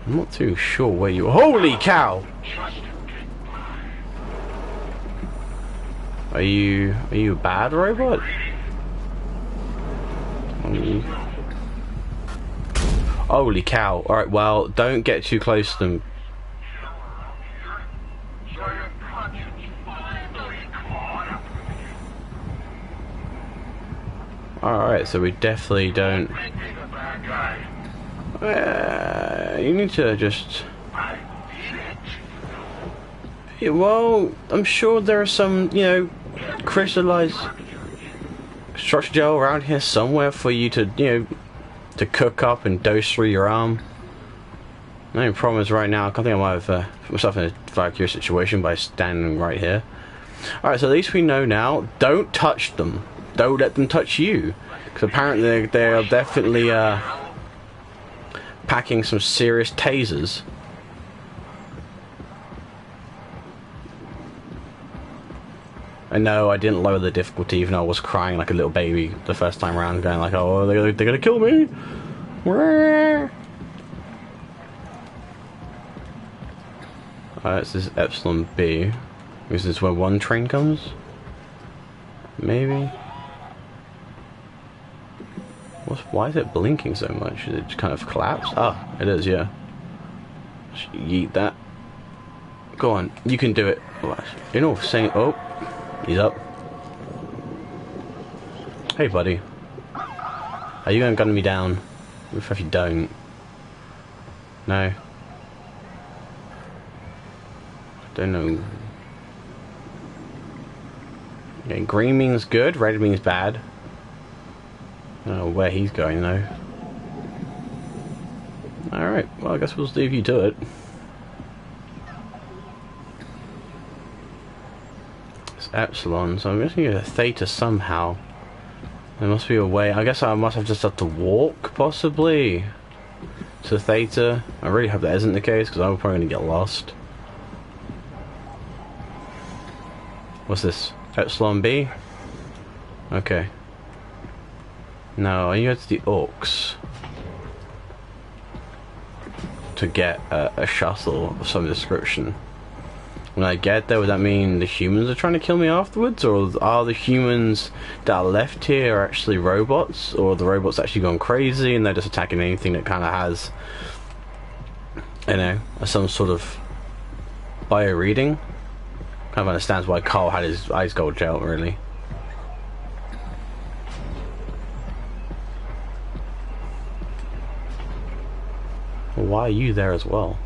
I'm not too sure where you. Holy cow! Are you a bad robot? Holy cow! All right, well, don't get too close to them. All right, so we definitely don't. You need to just. Yeah, well, I'm sure there are some, you know, crystallized structure gel around here somewhere for you to, you know, to cook up and dose through your arm. The only problem is right now, I think I might have put myself in a vicarious situation by standing right here. Alright, so at least we know now, don't touch them. Don't let them touch you. Because apparently they are definitely packing some serious tasers. I know I didn't lower the difficulty, even though I was crying like a little baby the first time around, going like, oh, they're gonna kill me. Alright, this is Epsilon B. Is this where one train comes? Maybe? Why is it blinking so much? Is it just kind of collapsed? Ah, it is, yeah. Just yeet that. Go on, you can do it. You know, saying, oh, he's up. Hey, buddy. Are you going to gun me down? What if you don't? No. Don't know. Okay, green means good, red means bad. I don't know where he's going though. Alright, well I guess we'll leave you to it. It's Epsilon, so I'm guessing you get a theta somehow. There must be a way. I guess I must have just have to walk, possibly, to theta. I really hope that isn't the case, because I'm probably going to get lost. What's this? Epsilon B? Okay. No, I need to the Orcs to get a shuttle of some description. When I get there, would that mean the humans are trying to kill me afterwards? Or are the humans that are left here actually robots? Or are the robots actually gone crazy and they're just attacking anything that kind of has, you know, some sort of bio-reading? Kind of understands why Carl had his eyes gouged out, really. Well, why are you there as well?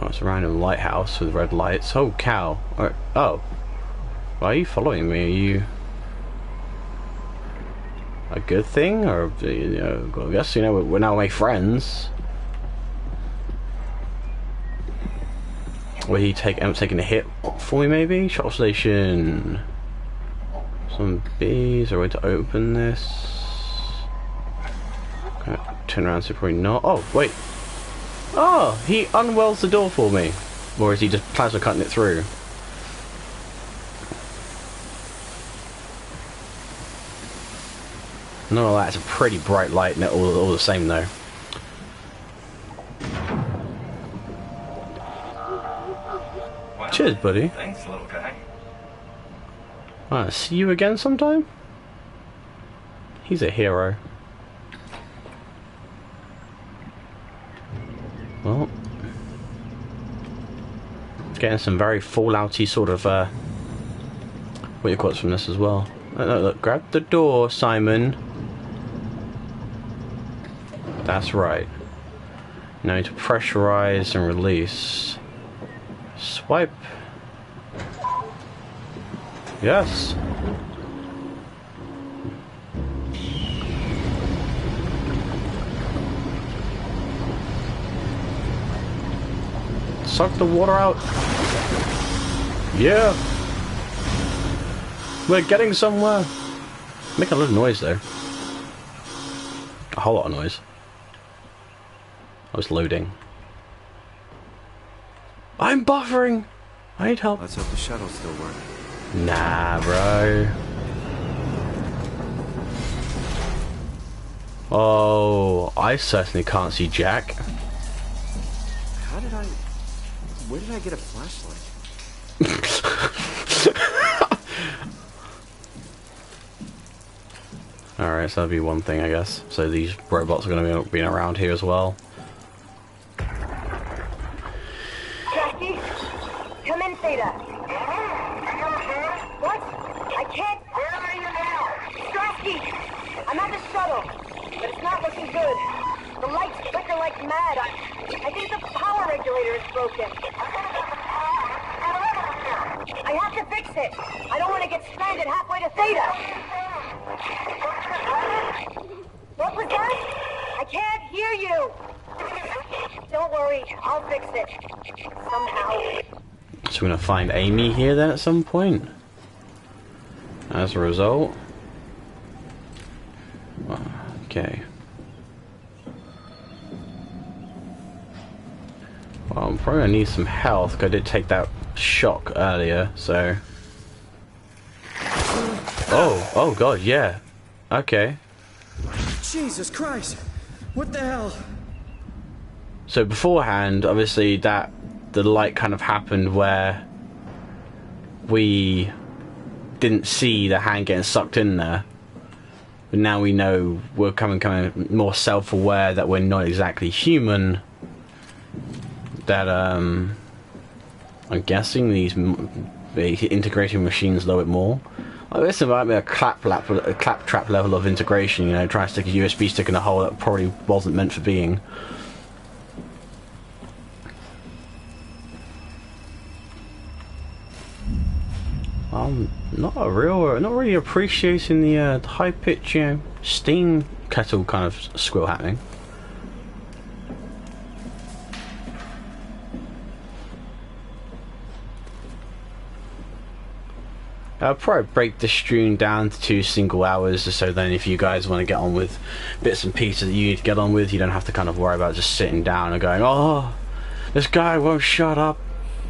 Oh, it's a random lighthouse with red lights. Oh, cow. Oh. Why are you following me? Are you a good thing? Or, you know, I guess, you know, we're now my friends. Will he take, taking a hit for me, maybe? Shop station. Some bees. Are we to open this? Okay, turn around, so probably not. Oh, wait. Oh, he unwelds the door for me. Or is he just plasma cutting it through? No, that's a pretty bright light, all the same though. Well, cheers, buddy. Thanks, little guy. See you again sometime? He's a hero. Well, getting some very Fallouty sort of what you quotes from this as well. Look, grab the door, Simon. That's right. Now you need to pressurize and release. Swipe. Yes. Suck the water out. Yeah. We're getting somewhere. Make a little noise though. A whole lot of noise. I was loading. I'm buffering. I need help. Let's hope the shuttle's still working. Nah, bro. Oh, I certainly can't see Jack. Where did I get a flashlight? Alright, so that'll be one thing, I guess. So these robots are going to be around here as well. Jackie, come in, Theta. What? I can't. Where are you now? Jackie, I'm at the shuttle, but it's not looking good. The lights flicker like mad. I think the power regulator is broken. I have to fix it. I don't want to get stranded halfway to Theta. What was that? I can't hear you. Don't worry, I'll fix it. Somehow. So we're going to find Amy here then at some point? As a result? Okay. Well, I'm probably going to need some health, because I did take that shock earlier, so... Oh god, yeah. Okay. Jesus Christ! What the hell? So beforehand, obviously, the light kind of happened where we didn't see the hand getting sucked in there. But now we know we're coming more self-aware that we're not exactly human. That, I'm guessing these be integrating machines a little bit more. Like, this might be a claptrap level of integration, you know, trying to stick a USB stick in a hole that probably wasn't meant for being. Not really appreciating the high pitch, you know, steam kettle kind of squill happening. I'll probably break this stream down to 2 single hours, so then if you guys want to get on with bits and pieces that you need to get on with, you don't have to kind of worry about just sitting down and going, oh, this guy won't shut up,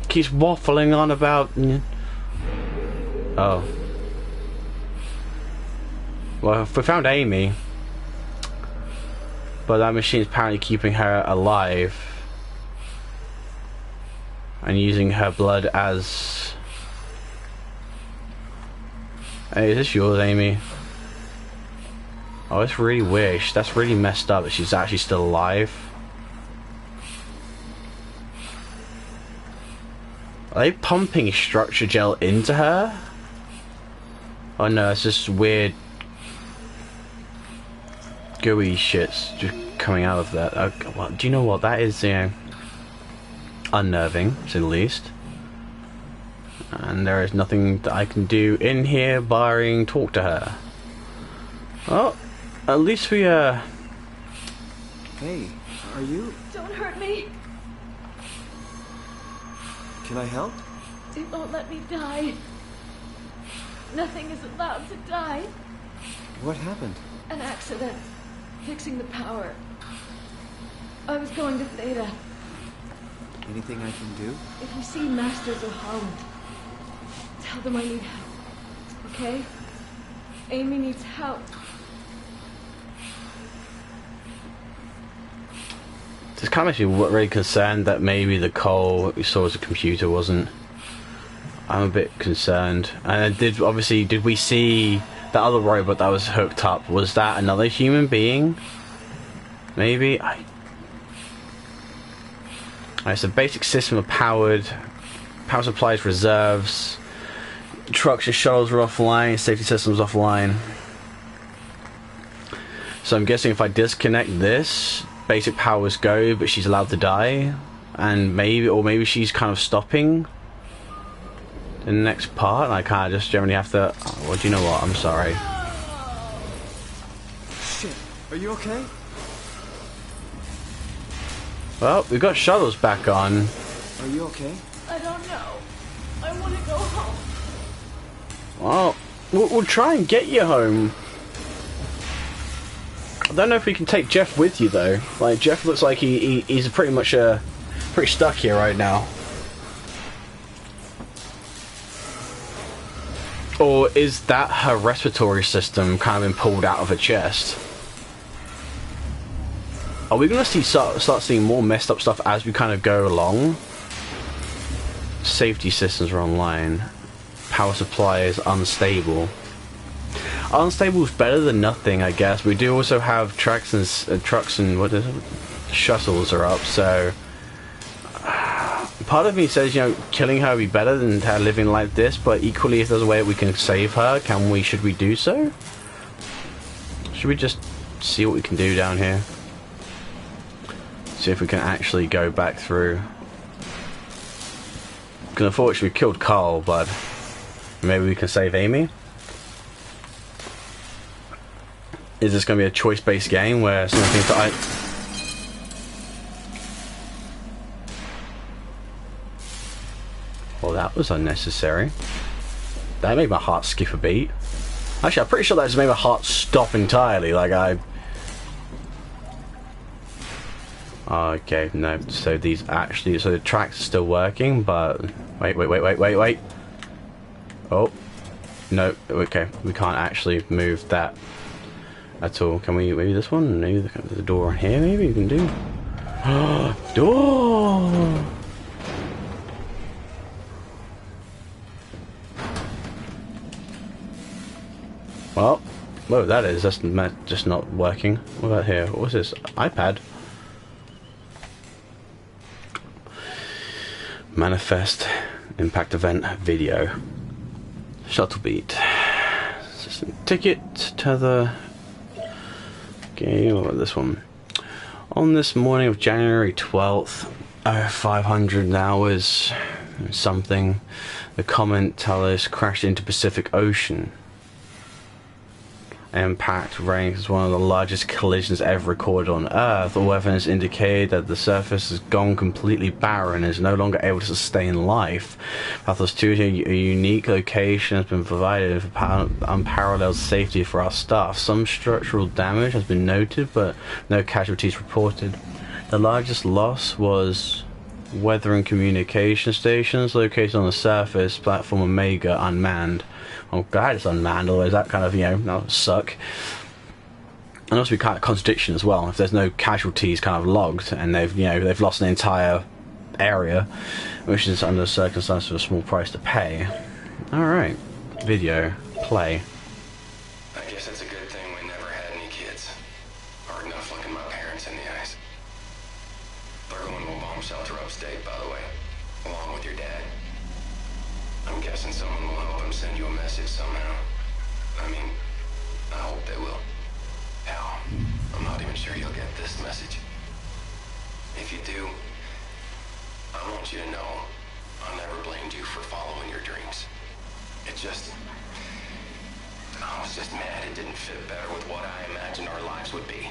keeps waffling on about... Oh. Well, we found Amy, but that machine's apparently keeping her alive and using her blood as... Hey, is this yours, Amy? Oh, it's really weird. That's really messed up that she's actually still alive. Are they pumping structure gel into her? Oh no, it's just weird gooey shit's just coming out of that. Okay, well, do you know what? That is, you know, unnerving, to say the least. And there is nothing that I can do in here barring talk to her. Well, at least we, Hey, are you... Don't hurt me. Can I help? They won't let me die. Nothing is allowed to die. What happened? An accident. Fixing the power. I was going to Theta. Anything I can do? If you see Masters or Holland, tell them I need help. Okay? Amy needs help. This kind of makes me really concerned that maybe the Cole we saw as a computer wasn't. I'm a bit concerned. And did we see that other robot that was hooked up? Was that another human being? Maybe. It's a basic system of power supplies, reserves. Trucks and shuttles are offline. Safety systems offline. So I'm guessing if I disconnect this, basic powers go, but she's allowed to die. And maybe she's kind of stopping the next part, and I kind of just generally have to... Oh, well, do you know what? I'm sorry. Shit, are you okay? Well, we've got shuttles back on. Are you okay? I don't know. I want to go home. Well, we'll try and get you home. I don't know if we can take Jeff with you, though. Like, Jeff looks like he's pretty much pretty stuck here right now. Or is that her respiratory system kind of been pulled out of her chest? Are we going to start seeing more messed up stuff as we kind of go along? Safety systems are online. Power supply is unstable. Unstable is better than nothing, I guess. We do also have trucks and what is it? Shuttles are up, so... Part of me says, you know, killing her would be better than her living like this, but equally, if there's a way that we can save her, should we do so? Should we just see what we can do down here? See if we can actually go back through. Because unfortunately we killed Carl, but maybe we can save Amy? Is this going to be a choice-based game where some of the things that Well, that was unnecessary. That made my heart skip a beat. Actually, I'm pretty sure that just made my heart stop entirely. Like, okay, no. So these actually... So the tracks are still working, but... Wait. Oh. No, okay. We can't actually move that at all. Can we... Maybe this one? Maybe the door here, maybe we can do... Door! Well, whoa, that's just not working. What about here? What was this? iPad? Manifest. Impact event video. Shuttle beat. System ticket. Tether. Okay, what about this one? On this morning of January 12th, 500 hours something, the Comet Talus crashed into Pacific Ocean. Impact ranks as one of the largest collisions ever recorded on Earth. All evidence indicated that the surface has gone completely barren and is no longer able to sustain life. Pathos 2, a unique location has been provided for unparalleled safety for our staff. Some structural damage has been noted, but no casualties reported. The largest loss was weather and communication stations located on the surface. Platform Omega unmanned. I'm glad it's unmanned, otherwise that kind of, that would suck. And also be kind of contradiction as well. If there's no casualties kind of logged and they've lost an entire area, which is under circumstances of a small price to pay. Alright. Video. Play. I guess it's a good thing we never had any kids. Hard enough looking my parents in the eyes. They're going to a bomb shelter upstate, by the way, along with your dad. I'm guessing someone will help him send you a message somehow. I mean, I hope they will. Hell, I'm not even sure you'll get this message. If you do, I want you to know I never blamed you for following your dreams. I was just mad it didn't fit better with what I imagined our lives would be.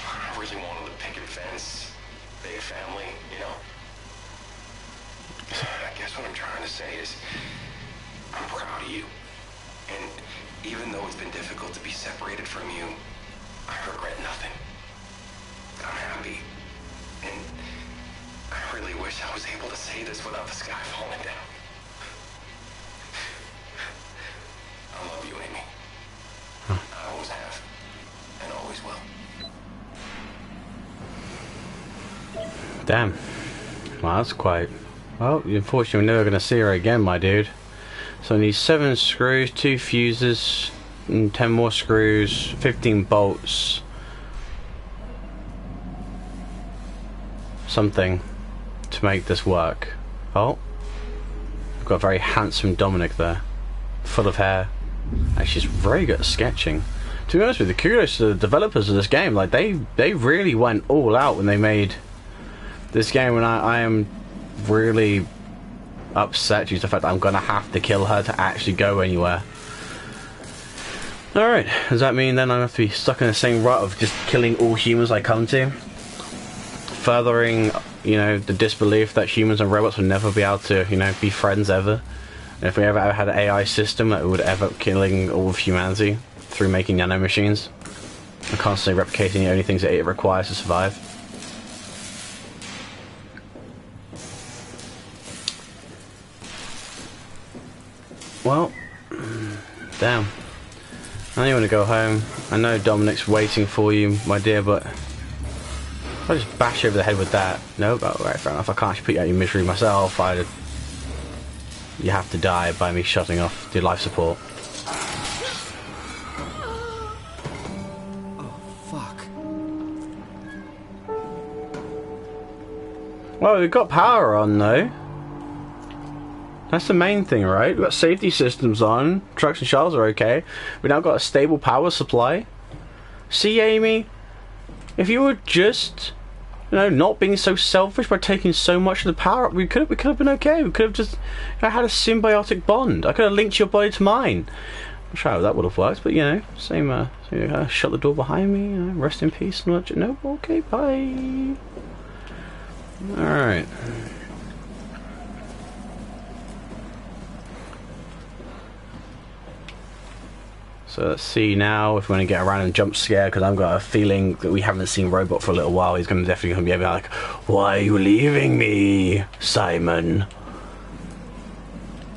I really wanted a picket fence, big family, I guess what I'm trying to say is, I'm proud of you. And even though it's been difficult to be separated from you, I regret nothing. I'm happy. And I really wish I was able to say this without the sky falling down. I love you, Amy. I always have. And always will. Damn. Well, that's quite... Well, unfortunately we're never going to see her again, my dude. So I need 7 screws, 2 fuses, and 10 more screws, 15 bolts. Something to make this work. Oh. I've got a very handsome Dominic there. Full of hair. Actually, she's very good at sketching. To be honest with you, kudos to the developers of this game. Like, they really went all out when they made this game, and I am really upset due to the fact that I'm gonna have to kill her to actually go anywhere. Alright, does that mean then I have to be stuck in the same rut of just killing all humans I come to? Furthering, the disbelief that humans and robots will never be able to, be friends ever. And if we ever had an AI system that would end up killing all of humanity through making nanomachines and constantly replicating the only things that it requires to survive. Well, damn. I know you want to go home. I know Dominic's waiting for you, my dear, but if I just bash you over the head with that. Nope, oh, right, fair enough. I can't actually put you out of your misery myself. You have to die by me shutting off your life support. Oh, fuck. Well, we've got power on, though. That's the main thing, right? We've got safety systems on. Trucks and shuttles are okay. We've now got a stable power supply. See, Amy? If you were just, not being so selfish by taking so much of the power up, we could have been okay. We could have just had a symbiotic bond. I could have linked your body to mine. I'm sure how that would have worked, but same. Shut the door behind me. Rest in peace. No, okay, bye. All right. So let's see now if we're going to get a random jump scare, because I've got a feeling that we haven't seen Robot for a little while. He's definitely be like, "Why are you leaving me, Simon?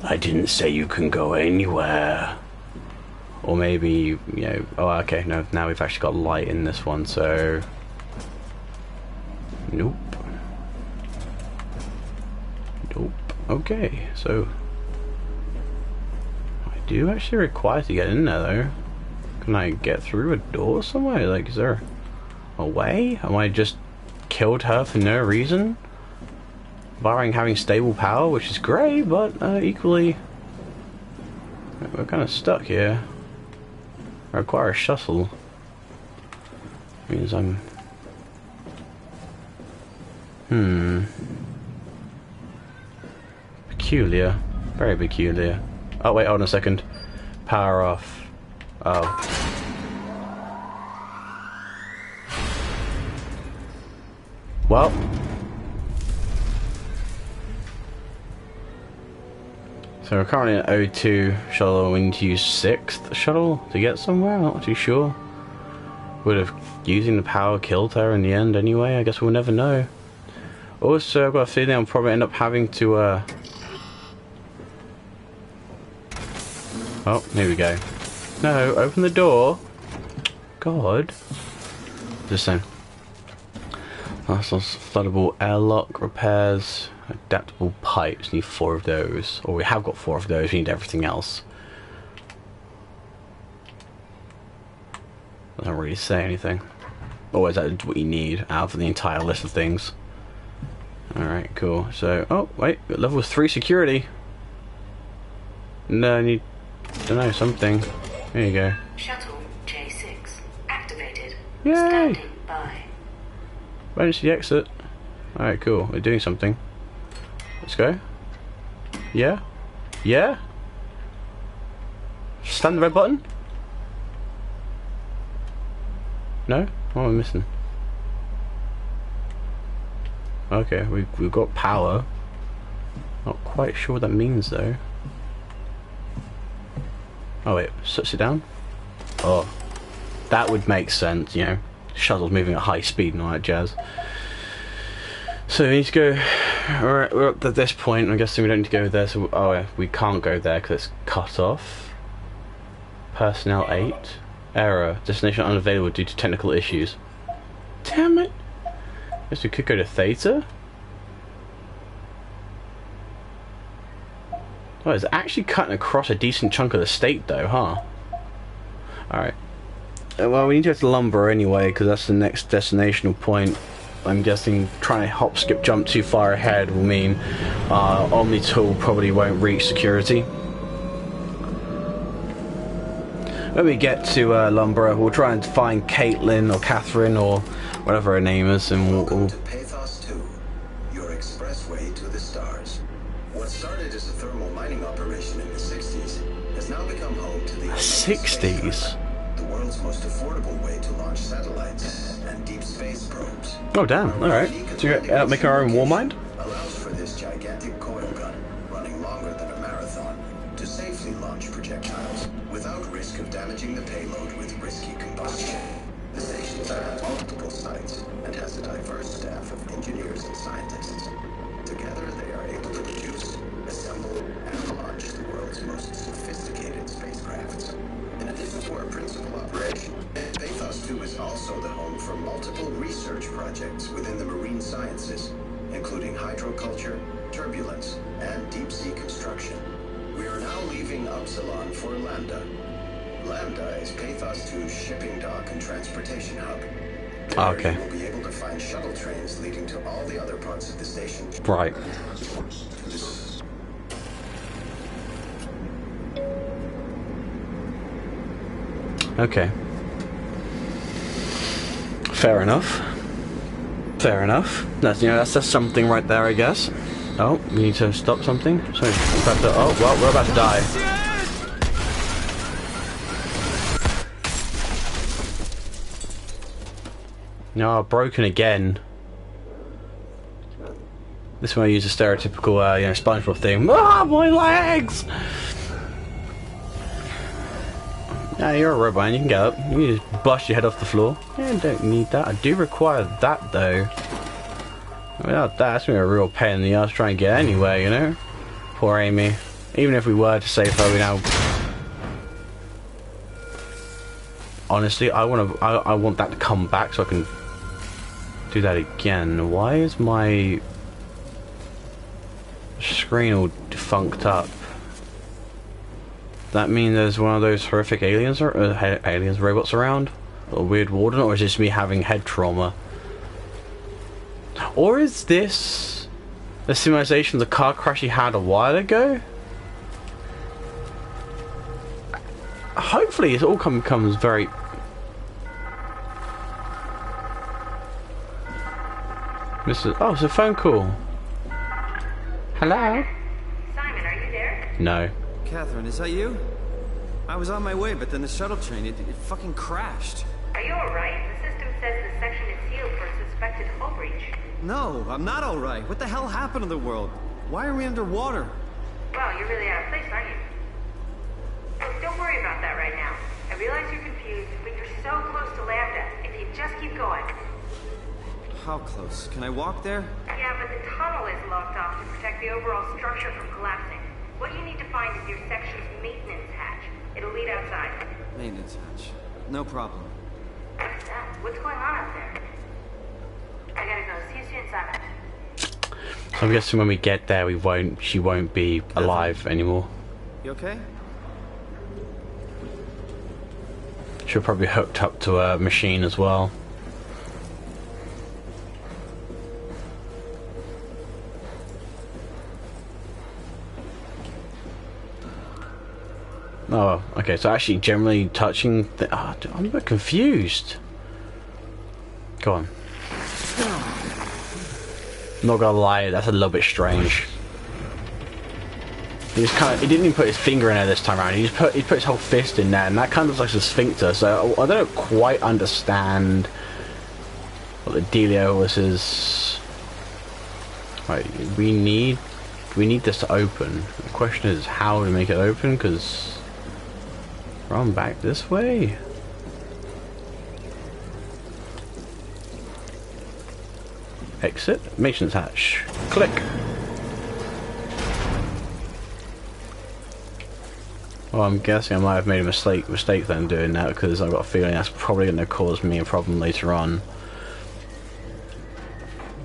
I didn't say you can go anywhere." Or maybe, oh, okay, no, now we've actually got light in this one, so... Nope. Okay, so... do actually require to get in there though. Can I get through a door somewhere? Like, is there a way? Am I just killed her for no reason? barring having stable power, which is great, but equally we're kind of stuck here. I require a shuttle. Means I'm peculiar, very peculiar. Oh wait, hold on a second. Power off. Oh. Well. So we're currently at O2 shuttle. We need to use 6th shuttle to get somewhere. I'm not too sure. Would have using the power killed her in the end anyway. I guess we'll never know. Also, I've got a feeling I'll probably end up having to. Oh, here we go. No, open the door. God. Just saying. Floodable airlock repairs. Adaptable pipes, need 4 of those. Or we have got 4 of those, we need everything else. Doesn't really say anything. Or is that what you need out of the entire list of things? Alright, cool. So, oh, wait, level 3 security. No, I need, don't know, something. There you go. Shuttle J6 activated. Yay! Standing by. Emergency exit. Alright, cool, we're doing something. Let's go. Yeah? Yeah? Stand the red button? No? What am I missing? Okay, we've got power. Not quite sure what that means though. Oh wait, sit down? Oh. That would make sense, you know. Shuttle's moving at high speed and all that jazz. So we need to go. We're up at this point. I'm guessing we don't need to go there. So oh yeah, we can't go there because it's cut off. Personnel 8. Error. Destination unavailable due to technical issues. Damn it. Guess we could go to Theta. Oh, it's actually cutting across a decent chunk of the state though, huh? Alright. Well, we need to go to Lumber anyway because that's the next destinational point. I'm guessing trying to hop, skip, jump too far ahead will mean Omni-Tool probably won't reach security. When we get to Lumborough, we'll try and find Caitlin or Catherine or whatever her name is, and Welcome to Pathos 2, your expressway to the stars. What started as a thermal mining operation in the 60s has now become home to the 60s? The world's most affordable way to launch satellites and deep space probes. Oh damn! All right. So you make our own war mind? Allows for this gigantic coil gun, running longer than a marathon, to safely launch projectiles without risk of damaging the payload with risky combustion. The station has multiple sites and has a diverse staff of engineers and scientists. Together, they are able to produce, assemble, and launch the world's most sophisticated spacecrafts. In addition to our principal operation, Pathos 2 is also the home for multiple research projects within the marine sciences, including hydroculture, turbulence, and deep-sea construction. We are now leaving Upsilon for Lambda. Lambda is Pathos 2's shipping dock and transportation hub. Okay. You will be able to find shuttle trains leading to all the other parts of the station. Right. Okay. Fair enough. Fair enough. That's, you know, that's something right there, I guess. Oh, we need to stop something. So we're about to, oh well, we're about to die. No, broken again. This one I use a stereotypical, you know, SpongeBob thing. Ah, my legs! Yeah, you're a robot. You can get up. You just bust your head off the floor. Yeah, I don't need that. I do require that though. Without that, it's gonna be a real pain in the ass trying to get anywhere, you know. Poor Amy. Even if we were to save her, we now. Honestly, I want that to come back so I can do that again. Why is my screen all defunct up? That mean there's one of those horrific aliens or robots around? A weird warden, or is this me having head trauma? Or is this The simulation of the car crash he had a while ago? Hopefully it all becomes very... Oh, it's a phone call. Hello? Simon, are you there? No. Catherine, is that you? I was on my way, but then the shuttle train, it fucking crashed. Are you alright? The system says the section is sealed for suspected hull breach. No, I'm not alright. What the hell happened to the world? Why are we underwater? Wow, you're really out of place, aren't you? Look, don't worry about that right now. I realize you're confused, but you're so close to Lambda. If you just keep going. How close? Can I walk there? Yeah, but the tunnel is locked off to protect the overall structure from collapsing. What you need to find is your section's maintenance hatch. It'll lead outside. Maintenance hatch. No problem. Yeah, what's going on out there? I gotta go. See you soon, Simon. So I'm guessing when we get there, she won't be alive anymore. You okay? She'll probably be hooked up to a machine as well. Oh, okay, so actually generally touching the... Oh, I'm a bit confused. Go on. Not gonna lie, that's a little bit strange. He didn't even put his finger in there this time around. He put his whole fist in there, and that kind of looks like a sphincter. So I don't quite understand what the dealio was. Right, we need this to open. The question is how to make it open, because run back this way. Exit. Maintenance hatch. Click. Well, I'm guessing I might have made a mistake then doing that, because I've got a feeling that's probably going to cause me a problem later on.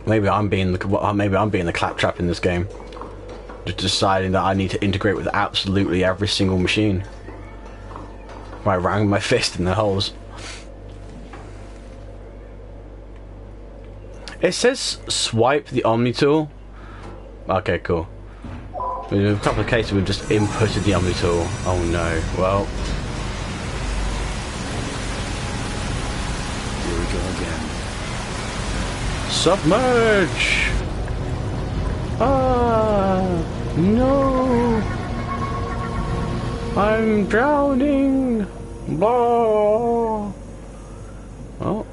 Maybe I'm being the claptrap in this game, just deciding that I need to integrate with absolutely every single machine. Right, ramming my fist in the holes. It says swipe the Omni tool. Okay, cool. In a couple of cases we've just inputted the Omni tool. Oh no, well. Here we go again. Submerge! Ah, no! I'm drowning! Blah! Oh,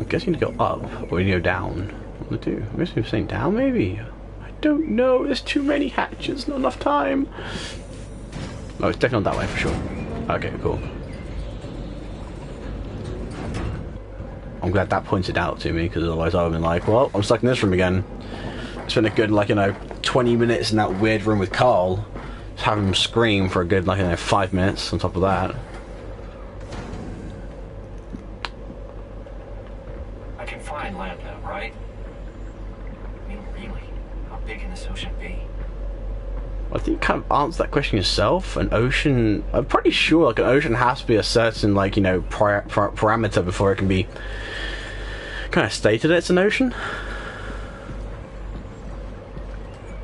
I guess you need to go up, or you need to go down. What do I do? I guess you're saying down, maybe? I don't know, there's too many hatches, not enough time. Oh, it's definitely not that way for sure. Okay, cool. I'm glad that pointed out to me, because otherwise I would have been like, well, I'm stuck in this room again. Spent a good, 20 minutes in that weird room with Carl. Just having him scream for a good, 5 minutes on top of that. I can find Lambda, right? I mean, really? How big can this ocean be? I think you kind of answered that question yourself. An ocean... I'm pretty sure, an ocean has to be a certain, parameter before it can be kind of stated that it's an ocean.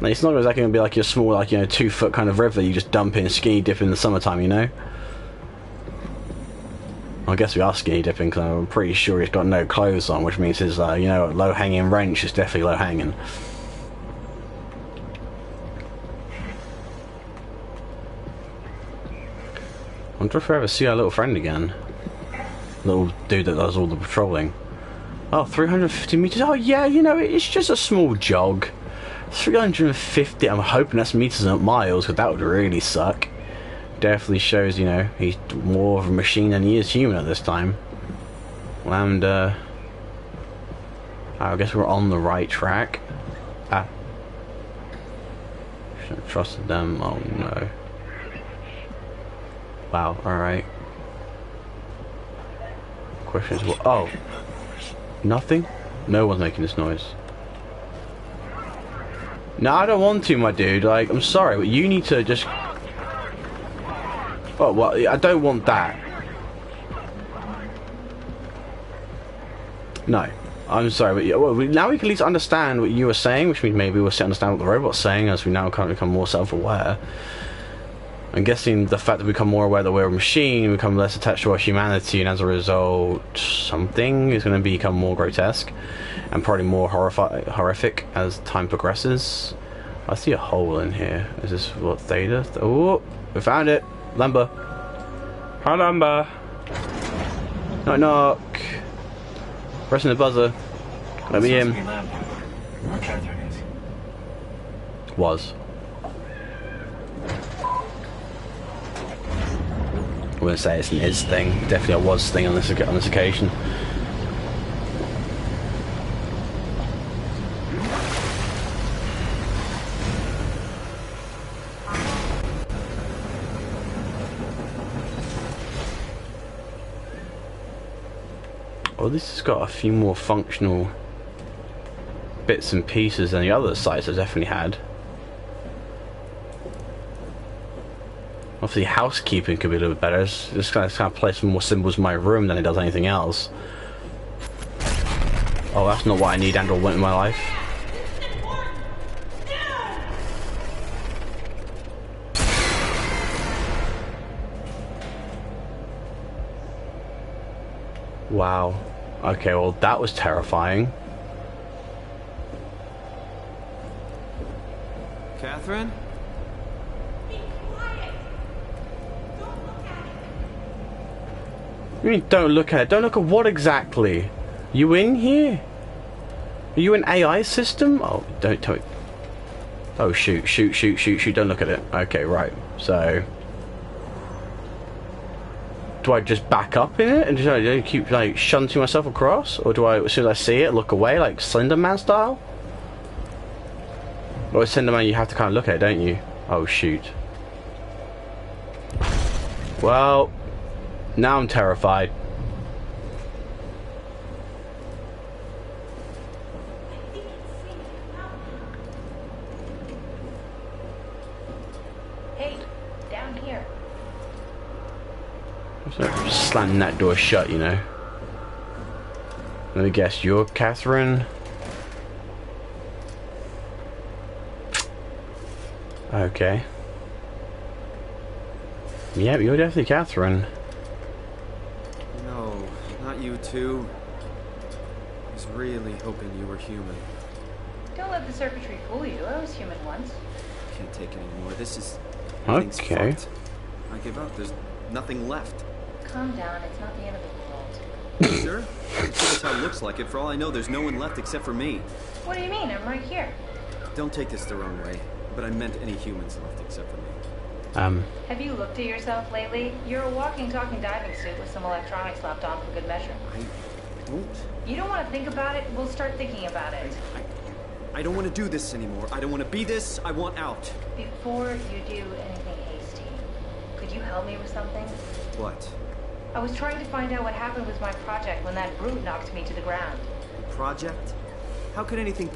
It's not exactly going to be like your small, 2 foot kind of river you just dump in, skinny dip in the summertime, you know? I guess we are skinny dipping, because I'm pretty sure he's got no clothes on, which means his, low-hanging wrench is definitely low-hanging. I wonder if we ever see our little friend again. Little dude that does all the patrolling. Oh, 350 meters. Oh yeah, it's just a small jog. 350, I'm hoping that's meters and not miles, because that would really suck. Definitely shows, he's more of a machine than he is human at this time. Lambda. I guess we're on the right track. Shouldn't have trusted them. Oh no. Wow, alright. Question is what? Oh. Nothing? No one's making this noise. No, I don't want to, my dude. I'm sorry, but you need to just... Oh, well, I don't want that. No. I'm sorry, but yeah, well, now we can at least understand what you were saying, which means maybe we'll understand what the robot's saying as we now kind of become more self-aware. I'm guessing the fact that we become more aware that we're a machine, we become less attached to our humanity, and as a result, something is going to become more grotesque and probably more horrific as time progresses. I see a hole in here. Is this what Theta? Oh, we found it. Lumber. Hi, Lumber. Knock, knock. Pressing the buzzer. Let me in. Was. I wouldn't say it's an is thing. Definitely a was thing on this occasion. Well, this has got a few more functional bits and pieces than the other sites I've definitely had. Obviously, housekeeping could be a little bit better. It's just kind of place some more symbols in my room than it does anything else. Oh, that's not what I need and or want in my life. Wow. Okay, well, that was terrifying. Catherine? You mean don't look at it? Don't look at what exactly? You in here? Are you an AI system? Oh, don't tell me. Oh, shoot, shoot, shoot, shoot, shoot. Don't look at it. Okay, right. So... do I just back up in it and just keep like shunting myself across? Or do I, as soon as I see it, look away like Slender Man style? Or with Slender Man you have to kind of look at it, don't you? Oh, shoot. Well... now I'm terrified. Hey, down here. Just slamming that door shut, you know. Let me guess, you're Catherine? Okay. Yep, you're definitely Catherine. No, not you too. I was really hoping you were human. Don't let the circuitry fool you. I was human once. Can't take anymore. This is... okay. Fucked. I give up. There's nothing left. Calm down. It's not the end of the world. Sure? That's how it looks like it. For all I know, there's no one left except for me. What do you mean? I'm right here. Don't take this the wrong way, but I meant any humans left except for me. Have you looked at yourself lately? You're a walking, talking diving suit with some electronics slapped on for good measure. I won't. You don't want to think about it? We'll start thinking about it. I don't want to do this anymore. I don't want to be this. I want out. Before you do anything hasty, could you help me with something? What? I was trying to find out what happened with my project when that brute knocked me to the ground. Project? How could anything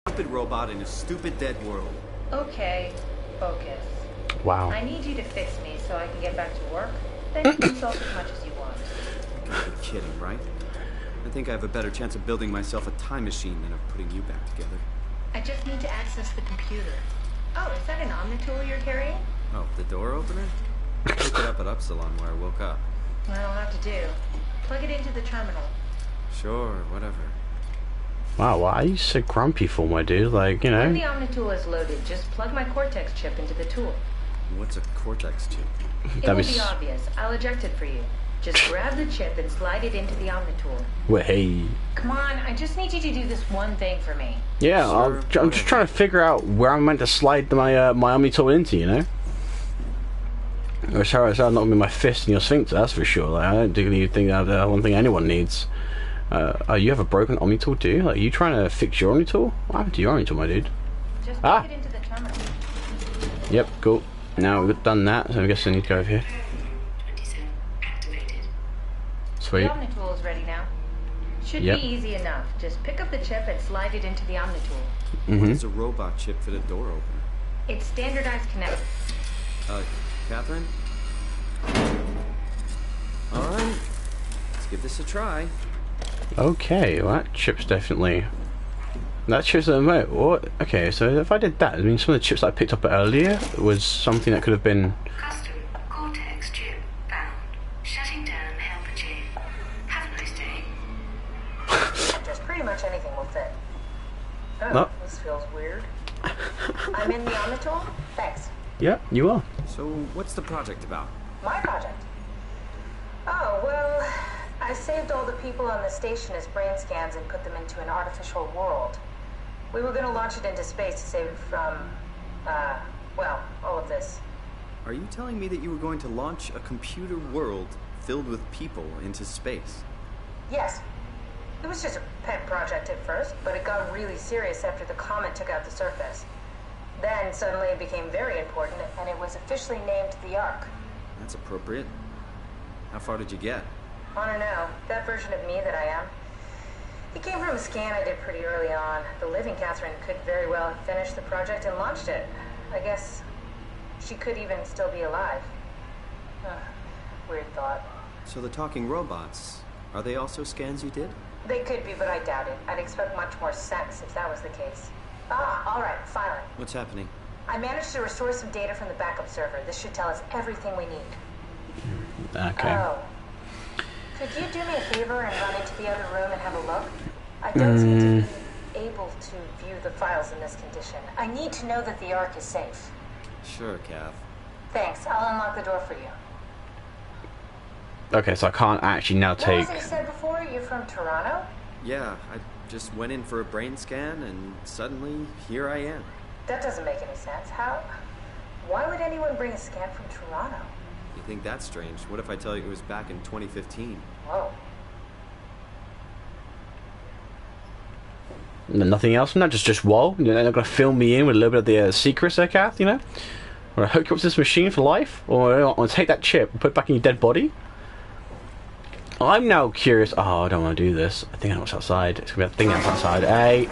stupid robot in a stupid dead world? Okay, focus. Wow. I need you to fix me so I can get back to work. Then you can insult as much as you want. You gotta be kidding, right? I think I have a better chance of building myself a time machine than of putting you back together. I just need to access the computer. Oh, is that an Omnitool you're carrying? Oh, the door opener? I picked it up at Upsilon where I woke up. Well, I'll have to do. Plug it into the terminal. Sure, whatever. Wow, why are you so grumpy for, my dude? Like, you know... When the Omnitool is loaded, just plug my Cortex chip into the tool. What's a Cortex chip? It will be obvious. I'll eject it for you. Just grab the chip and slide it into the Omnitool. Well, hey. Come on, I just need you to do this one thing for me. Yeah, sure, I'm just trying to figure out where I'm meant to slide my my Omnitool into, you know? Or sorry, I'm not with my fist in your sphincter, that's for sure. Like, I don't think that's one thing anyone needs. Oh, you have a broken Omnitool too? Like, are you trying to fix your Omnitool? What happened to your Omnitool, my dude? Just plug it into the terminal. Yep, cool. Now we've done that, so I guess I need to go over here. Sweet. The Omnitool is ready now. Should be easy enough. Just pick up the chip and slide it into the Omnitool. What does a robot chip fit a door opener? It's standardized connect. Catherine? Alright. Let's give this a try. Okay, well that chip's definitely... That chip's a remote. What? Okay, so if I did that, I mean some of the chips that I picked up earlier was something that could have been... Custom Cortex chip found. Shutting down helper chain. Have a nice day. Just pretty much anything will fit. Oh, no. This feels weird. I'm in the Omnitor? Thanks. Yeah, you are. So, what's the project about? My project? Oh, well, I saved all the people on the station as brain scans and put them into an artificial world. We were gonna launch it into space to save it from, well, all of this. Are you telling me that you were going to launch a computer world filled with people into space? Yes. It was just a pet project at first, but it got really serious after the comet took out the surface. Then suddenly it became very important, and it was officially named the Ark. That's appropriate. How far did you get? I don't know. That version of me that I am. It came from a scan I did pretty early on. The living Catherine could very well have finished the project and launched it. I guess she could even still be alive. Weird thought. So the talking robots, are they also scans you did? They could be, but I doubt it. I'd expect much more sense if that was the case. All right, finally. What's happening? I managed to restore some data from the backup server. This should tell us everything we need. Okay. Oh. Could you do me a favor and run into the other room and have a look? I don't seem to be able to view the files in this condition. I need to know that the Ark is safe. Sure, Cav. Thanks. I'll unlock the door for you. Okay, so I can't actually now take... What was it said before? You're from Toronto? Yeah, I just went in for a brain scan and suddenly here I am. That doesn't make any sense. How? Why would anyone bring a scan from Toronto? You think that's strange? What if I tell you it was back in 2015? Whoa. Nothing else from that? Just whoa? They're not going to film me in with a little bit of the secrets there, Kath, you know? Or I hook you up to this machine for life? Or I want to take that chip and put it back in your dead body? I'm now curious. Oh, I don't want to do this. I think I know what's outside. It's going to be a thing that's outside. Hey!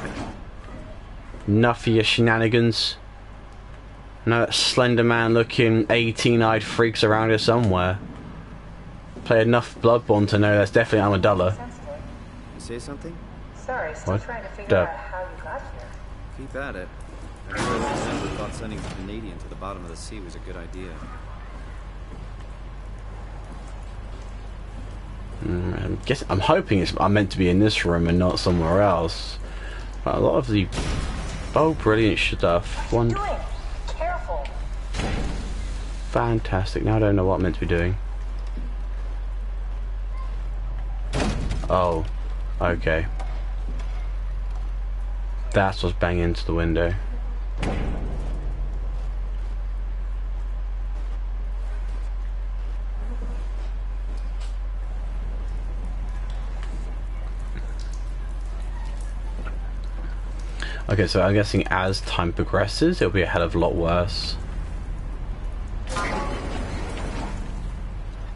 Enough for your shenanigans. No, that Slender Man looking 18-eyed freaks around here somewhere. Play enough Bloodborne to know that's definitely Armadillo. You say something? Sorry, still What trying to figure out how you got here. Keep at it. I never thought sending a Canadian to the bottom of the sea was a good idea. I'm hoping I'm meant to be in this room and not somewhere else. But a lot of the brilliant stuff. What are you doing? Careful. Fantastic. Now I don't know what I'm meant to be doing. Oh, okay. That's what's banging into the window. Okay, so I'm guessing as time progresses, it'll be a hell of a lot worse. But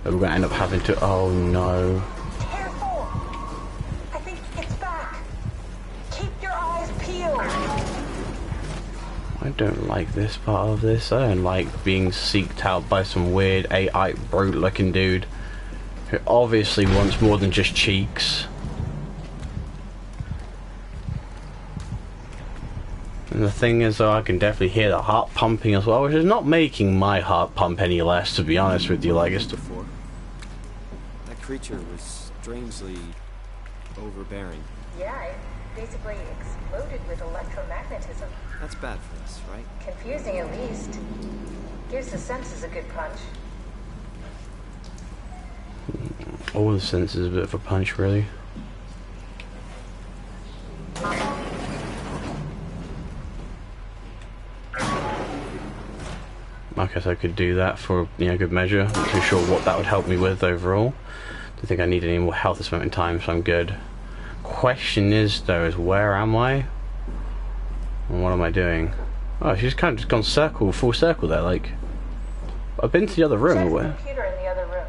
we're going to end up having to... Oh, no. Careful! I think it's back. Keep your eyes peeled. I don't like this part of this. I don't like being seeked out by some weird AI brute looking dude who obviously wants more than just cheeks. And the thing is, though, I can definitely hear the heart pumping as well, which is not making my heart pump any less, to be honest with you. Like, it's before. That creature was strangely overbearing. Yeah, it basically exploded with electromagnetism. That's bad for us, right? Confusing at least. Gives the senses a good punch. all the senses a bit of a punch, really. I guess I could do that for, you know, good measure. Not too sure what that would help me with overall. Don't think I need any more health at this moment in time, so I'm good. Question is, though, is where am I? And what am I doing? Oh, she's kind of just gone circle, full circle there, like. I've been to the other room. Check the computer in the other room.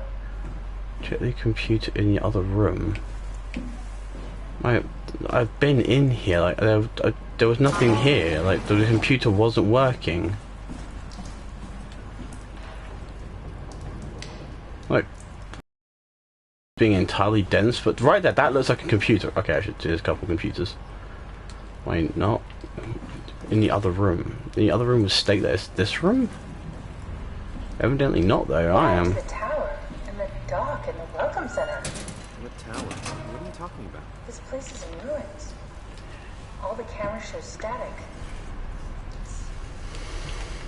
Check the computer in the other room. I've been in here, like, there was nothing here, like, the computer wasn't working. Like, being entirely dense, but right there, that looks like a computer. Okay, I should do a couple computers. Wait, not in the other room. The other room was state that it's this room? Evidently not, though. I am. The tower, and the dock, and the welcome center. What tower? What are you talking about? This place is in ruins. All the cameras show static.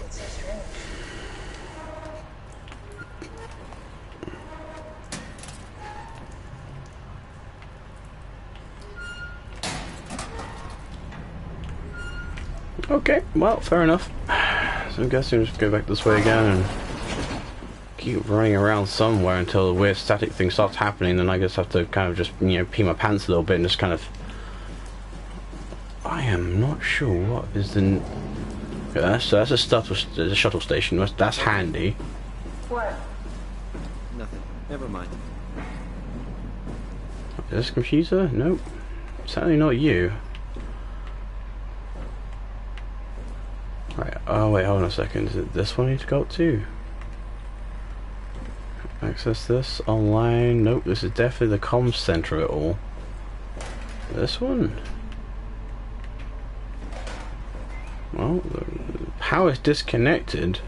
It's so strange. Okay, well, fair enough. So I'm guessing I'll just go back this way again and keep running around somewhere until the weird static thing starts happening. Then I guess I have to kind of just, you know, pee my pants a little bit and just kind of... I am not sure what is the... Yeah, so that's a shuttle station. That's handy. What? Nothing. Never mind. Is this a computer? Nope. Certainly not you. Right, oh wait, hold on a second. Is it this one I need to go up to? Access this online. Nope, this is definitely the comms center of it all. This one? Well, the power's disconnected.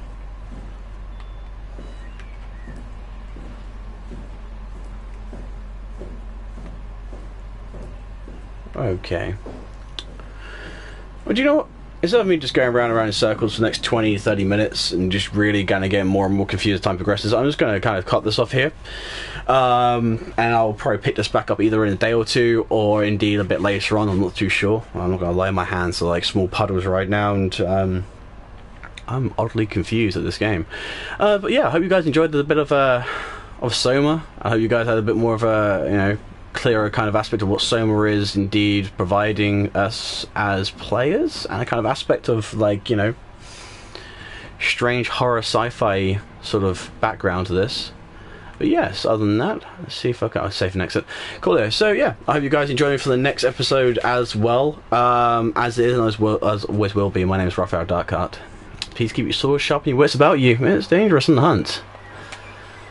Okay. Well, do you know what? Instead of me just going round and round in circles for the next 20-30 minutes and just really kind of getting more and more confused as time progresses, I'm just going to kind of cut this off here. And I'll probably pick this back up either in a day or two, or indeed a bit later on. I'm not too sure. I'm not going to lie, my hands are like small puddles right now, and I'm oddly confused at this game. But yeah, I hope you guys enjoyed the bit of SOMA. I hope you guys had a bit more of a, you know, clearer kind of aspect of what SOMA is indeed providing us as players, and a kind of aspect of, like, you know, strange horror sci-fi sort of background to this. But yes, other than that, let's see if I can save and exit. Cool there. So yeah, I hope you guys enjoy me for the next episode as well. As it is and as always will be, my name is Raphael Darkheart. Please keep your swords sharp and your wits about you. It's dangerous on the hunt.